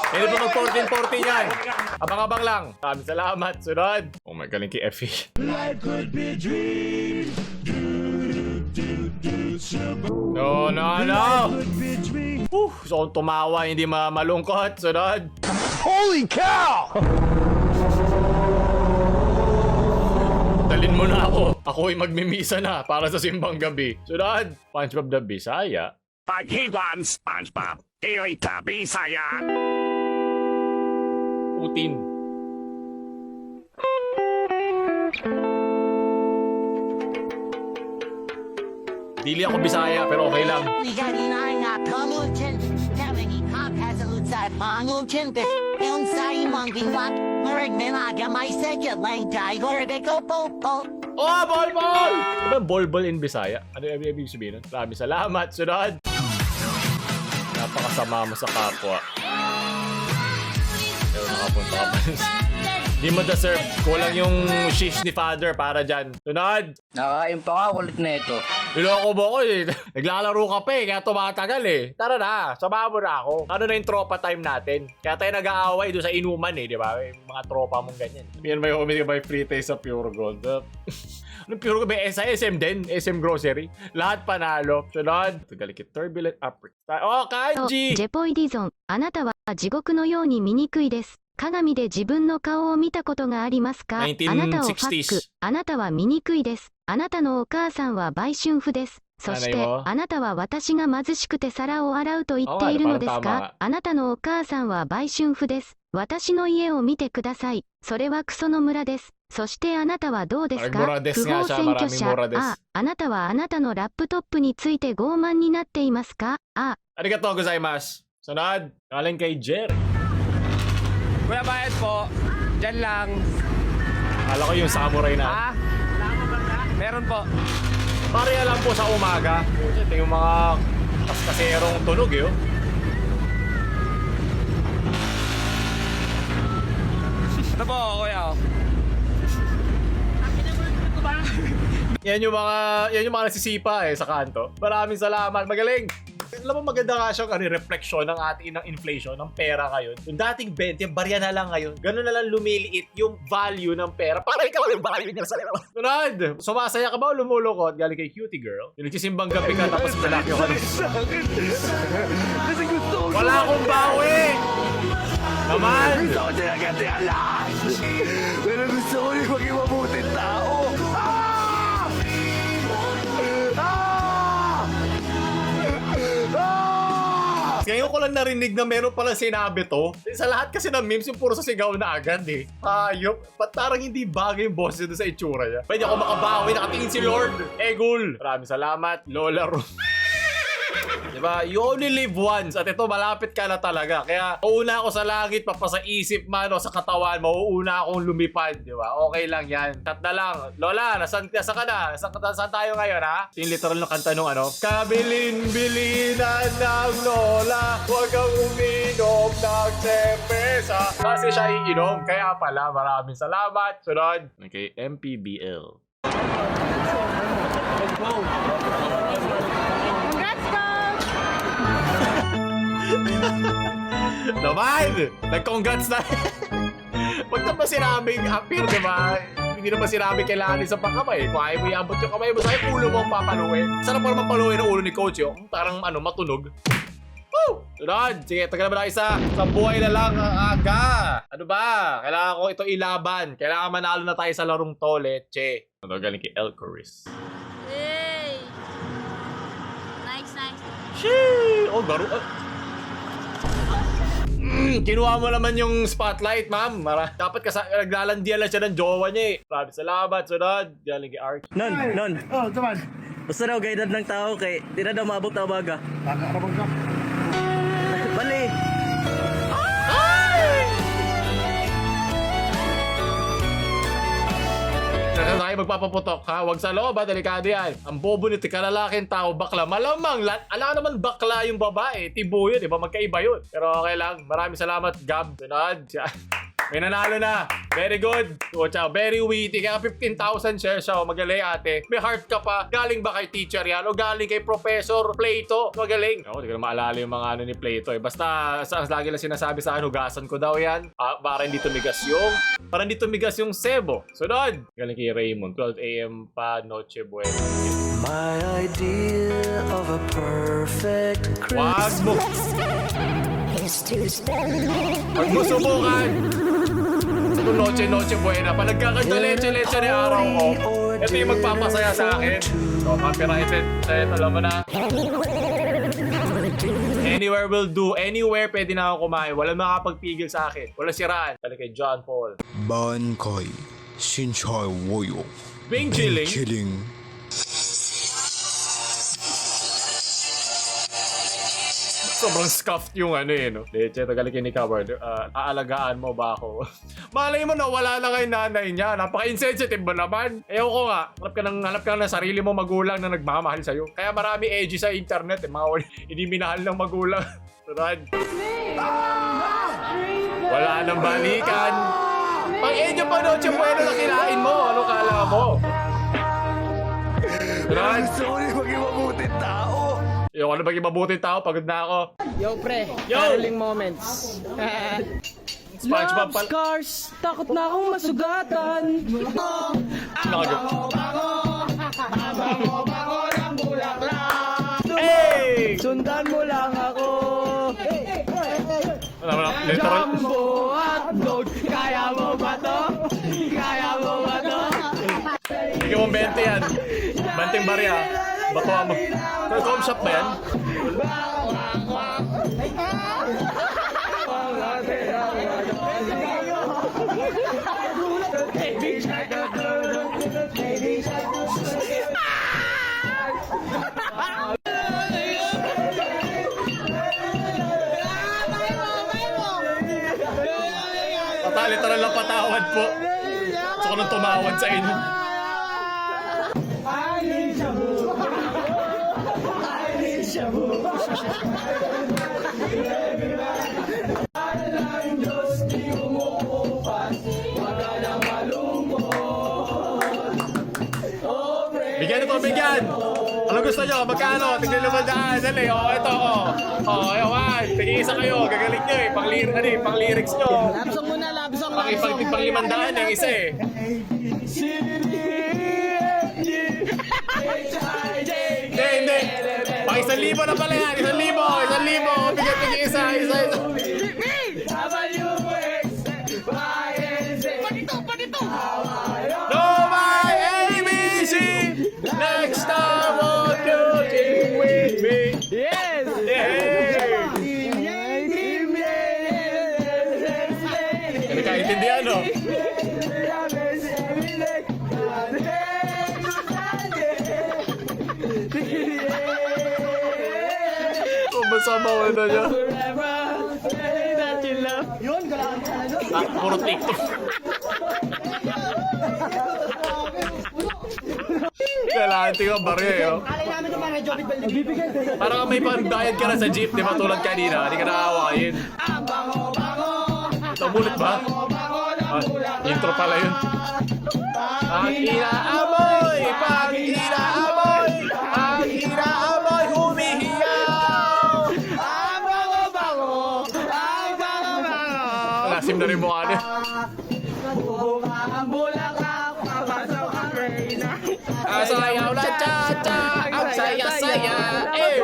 Hindi pa mag-14-14 yan. Abang-abang lang. Maraming salamat. Sunod. Oh my galing kay Effie. Life could be a dream. No. So kung tumawa, hindi malungkot. Sunod. Holy cow! Dalin mo na ako. Ako'y magmimisa na para sa simbang gabi. Sunod. SpongeBob the Bisaya. Paghiwan, SpongeBob. Irita, Bisaya. Putin. Dili ako Bisaya, pero okay lang. Oh, bol! Ano bol in Bisaya? Ano yung ibig sabihin nun? Maraming salamat. Sunod. Napakasama mo sa kapwa. Pero nakapunta ka pa. Di mo deserve. Kulang yung shish ni father para dyan. Sunod. Nakain pa nga kulit na ito. Niloko mo ko eh. Naglalaro ka pa eh. Kaya tumatagal eh. Tara na. Samahan mo na ako. Ano na yung tropa time natin? Kaya tayo nag-aaway doon sa inuman eh. Di ba? Yung mga tropa mong ganyan. Yan may umili may free taste sa Pure Gold. Anong Pure Gold? May SM din. SM Grocery. Lahat panalo. Sunod. Tagalikit. Turbulent upper. Oh, Kanji! ジェポイディゾン、あなたは地獄のように醜いです。鏡で自分の顔を見たことがありますか？あなたをファック。あなたは醜いです。あなたのお母さんは売春婦です。そして、あなたは私が貧しくて皿を洗うと言っているのですか？あなたのお母さんは売春婦です。私の家を見てください。それはクソの村です。そしてあなたはどうですか？不法占拠者。あなたはあなたのラップトップについて傲慢になっていますか？Arigatou gozaimasu. Sunod. Galing kay Jerry. Kuya, bayad po. Diyan lang. Kala ko yung samurai na. Meron po. Pareha lang po sa umaga. Ito yung mga kaskaserong tunog eh. Ito po, kuya. Yan yung mga nasisipa eh sa kanto. Maraming salamat. Magaling. Alam mo, maganda nga siyang refleksyon ng ating ng inflation, ng pera ngayon. Yung dating 20, yung barya na lang ngayon. Ganun na lang lumiliit yung value ng pera. Para ikaw yung value niya sa laro. Sunod! Sumasaya ka ba o lumulukot? Galing kay cutie girl. Yung nagsisimbang gabi ka tapos malaki ka. Wala akong bawi! Naman! Gusto ko tinagati ang lahat! Pero gusto ko yung maging mabuting tao! Ngayon ko lang narinig na meron pala sinabi to. Sa lahat kasi ng memes, yung puro sa sigaw na agad eh. Ayop. Parang hindi bagay yung boss doon sa itsura niya. Pwede ako makabawi, nakatingin si Lord Egul. Maraming salamat, Lola Ro. Diba? You only live once. At ito, malapit ka na talaga. Kaya, uuna ako sa langit, papasa isip man o sa katawan, mauuna akong lumipad. Diba? Okay lang yan. Cut na lang. Lola, nasa ka na? Saan tayo ngayon, ha? Yung literal na kanta nung ano? Kabilin-bilinan ng Lola, huwag kang uminom ng cerveza. Kasi siya iinom. Kaya pala, maraming salamat. Sunod. Okay, MPBL. Let's go! Naman! Nag-congrats na! Huwag naman sinabing appear, di ba? Hindi naman sinabi kailangan isang pangkamay. Kung ayaw mo iabot yung kamay mo, sa'yo ulo mo ang papaluin. Sarap pa naman paluin ang ulo ni Coach, yung parang matunog. Woo! Sunod! Sige, tagal naman na isa. Isang buhay na lang ang aga. Ano ba? Kailangan ko ito ilaban. Kailangan manalo na tayo sa larong to, leche. Ano galing kay Elcoris? Hey! Nice. Shee! Oh, garo. Kinuha mo naman yung spotlight, ma'am. Dapat naglalandian lang siya ng jowa niya eh. Maraming salamat. Sunod. Galing kay Arch. Non. Oh, tuman. Basta daw guided ng tao kay di na daw maabot na umaga. Takarabang ka. Bali. Tayo magpapaputok ha, wag sa loob ha, delikado yan. Ang bobo nito kalalaking tao, bakla. Malamang, alam naman bakla yung babae, tibo yun, di ba? Magkaiba yun. Pero okay lang, maraming salamat, Gab. Sunod. May nanalo na. Very good. O, ciao. Very witty. Kaya 15,000 shares siya. Magaling ate. May heart ka pa. Galing ba kay teacher yan? O galing kay Professor Plato? Magaling. Ako, di ko na maalala yung mga ano ni Plato eh. Basta, lagi lang sinasabi sa akin, hugasan ko daw yan. Para hindi tumigas yung sebo. Sunod. Galing kay Raymond. 12 a.m. pa. Noche buena. My idea of a perfect Wag mo. Wag mo subukan. Ito noche buena. Pag nagkakanta leche ni araw ko, ito yung magpapasaya sa akin. So, copyrighted. Alam mo na. Anywhere will do. Anywhere pwede na ako kumain. Walang makapagpigil sa akin. Walang siraan. Kali kay John Paul. Bankai. Shinchai Woyo. Bing chilling. Sobrang scuffed yung ano eh, no? Leche, tagalikin ni Coward. Aalagaan mo ba ako? Malay mo na wala na kay nanay niya. Napaka-insensitive ba naman? Ewan ko nga. Hanap ka ng sarili mo magulang na nagmamahal sa'yo. Kaya marami edgy sa internet eh. Mga hindi minahal ng magulang. Sunod. Wala nang balikan. Pag-edyo pa noche buena na kinain mo. Ano kala mo? Sunod. Gusto ko rin maging mabuting tao. Yung ano maging mabuting tao, pagod na ako. Yo pre, Yo! caroling moments. SpongeBob Love scars, takot na akong masugatan. Hey! Sundan mo lang ako. Literal. Jumbo hotdog, kaya mo ba to? Bigyan mong 20 yan. Banting barya. Batuan mo. Com shop ba yan? Literal lang patawad po. Gusto ko nang tumawad sa inyo. Bigyan ito, bigyan! Ano gusto nyo? Magkano? Tignan naman daan. Dali, ito, ewan. Tig-isa kayo. Gagaling nyo eh. Pang-lyrics nyo. Lapsong muna, lapsong. Pang-limandaan yung isa eh. Hindi. Pang 1,000 na pala yan. 1,000. Bigyan isa. Panito. No, my ABC. Next time, won't you sing with me? Yes! Hindi ka intindihan, no? Masama ko na niya. Yun, kailangan ka na. Puro TikTok. Kailangan tingnan barya eh. Parang may pangbayad ka na sa jeep, di ba? Tulad kanina, hindi ka nakakawain. Namulit ba? Intro pala yun. Pag inaamoy, humihiyaw. Lasim na rin mukha niya. Sayaw na cha-cha, ang saya-saya. Eh!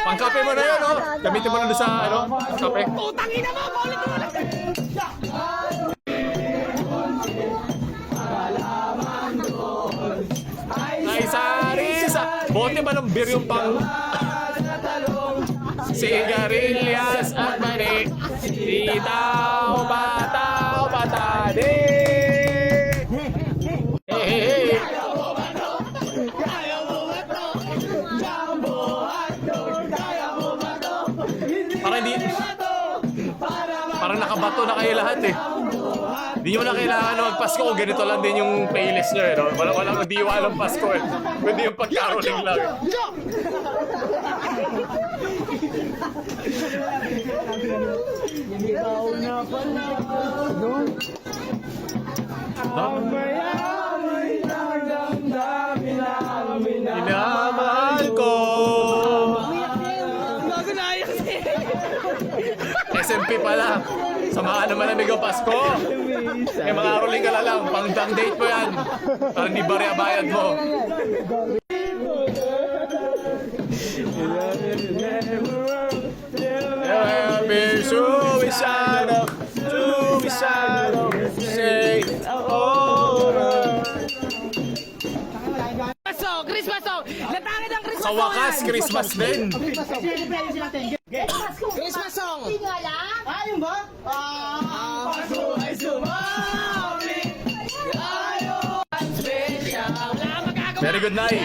Pangkape mo na yun, oh. Gamitin mo na doon sa, ano, kape. Putang ina mo! Paulit mo lang! Ay, sarisa! Bote ba ng beer yung pang... Sigarilyas at mani. Titaw, bataw, batade. Hey, hey, hey. Parang hindi... Parang nakabato na kayo lahat eh. Hindi nyo na kailangan na magpasko. Ganito lang din yung playlist nyo eh. No? Walang diwa ng Pasko eh. Kundi yung pagkaroling lang. Minamahal ko. SMP pala. Samahan naman ang Migo Pasko. May mga aroling ka na lang. Pang-dang date mo yan. Para hindi bari bayad mo. Suicidal, suicidal, say over. Christmas song! Natangin ang Christmas Sa wakas, Christmas din. Christmas song! Hindi nga lang? Ayun ba? Paso ay sumami. Ayaw special. Very good night.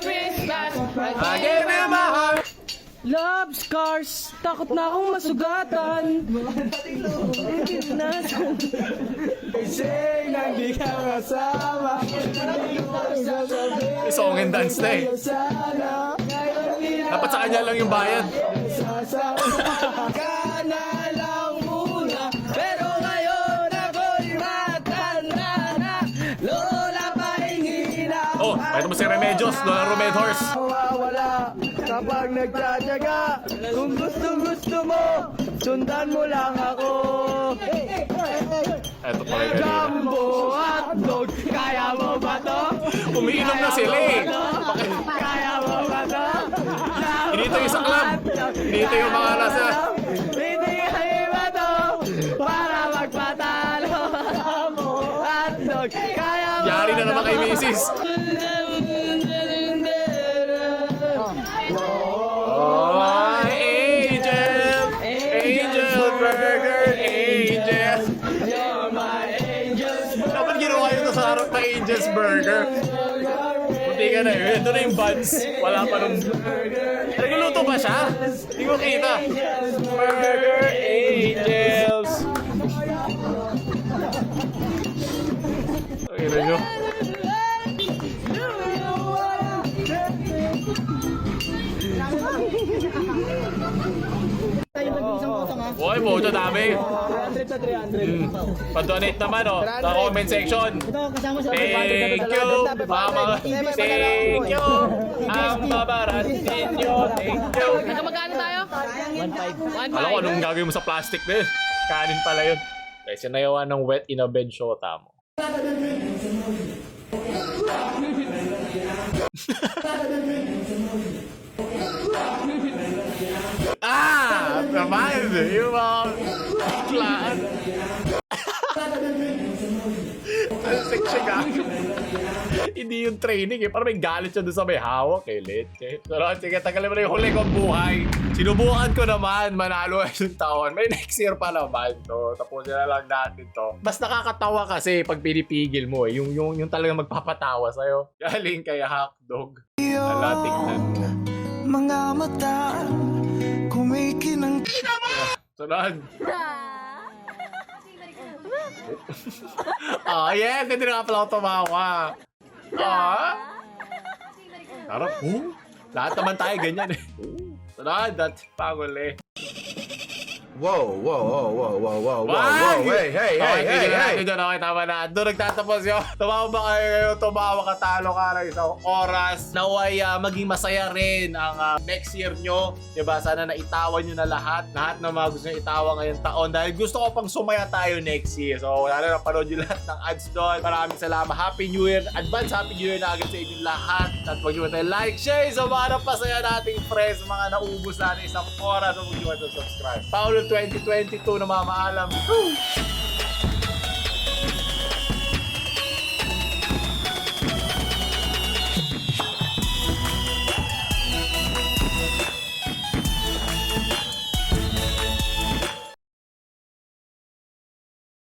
Christmas. I gave you my heart. Love scars, takot na akong masugatan. Kasi hindi ka masama. Song and dance na eh. Dapat sa kanya lang yung bayad. Ka na lang muna. Pero ngayon ako'y matanda na. Lola pahingi na. Oh, ito mo si Remedios, Lola Romed Horse. Mawawala kapag nagtsatsaga. Kung gusto mo, sundan mo lang ako. Ito pala yung kanina. Jumbo hotdog, kaya mo ba to? Umiinom na sila eh. Kaya mo ba to? Inito yung sa club. Inito yung mga nasa... Hindi kayo ba to? Para magpatalo. Hotdog, kaya mo Yari na naman kay Mrs. Oh, my angel. Angel burger, angel. You're my angels. Dapat ginawa yun sa harap ng Angel's Burger. Puti ka na yun. Ito na yung buns. Wala pa nung... Nagluluto ba siya? Hindi ko kita. Burger Angels. Ay, na nyo. Uy, boto dami. 300 sa 300. Pa-donate naman oh, sa comment section. Thank you, mama. Thank you. Ang babarat ninyo. Thank you. Magkano tayo? 1.5. Alam ko anong gagawin mo sa plastic na yun. Kanin pala yun. Kasi sinayawan ng wet in a bed shota mo. Ah! Naman! Yung mga klaan. Section ka. Hindi yung training eh. Parang may galit siya doon sa may hawak eh. Leche. Pero sige, tagalin mo na yung huli kong buhay. Sinubukan ko naman. Manalo yung taon. May next year pa naman to. Tapusin na lang natin to. Mas nakakatawa kasi pag pinipigil mo eh. Yung talagang magpapatawa sa'yo. Galing kay Hotdog. Alatik na. Mga mata kumikinang Sunod. Oh, yes! Hindi na nga pala ako tumawa. Harap, lahat naman tayo ganyan eh. Sunod, that's pangol eh. Whoa, whoa, whoa, whoa, whoa, whoa, whoa, Wag! whoa, hey, hey, Okay, hey, hey, tignan hey. natin doon. Okay, tama na. Doon nagtatapos yun. Tumawa ba kayo ngayon? Tumawa ka, talo ka ng isang oras. Naway maging masaya rin ang next year nyo. Diba? Sana naitawan nyo na lahat. Lahat ng mga gusto nyo itawa ngayong taon. Dahil gusto ko pang sumaya tayo next year. So, lalo na panood nyo lahat ng ads doon. Maraming salamat. Happy New Year. Advance Happy New Year na agad sa inyong lahat. At huwag nyo tayo like, share sa mga napasaya nating friends. Mga naubos natin isang oras. Huwag nyo tayo subscribe. Paulo 2022 na mamaalam. Woo!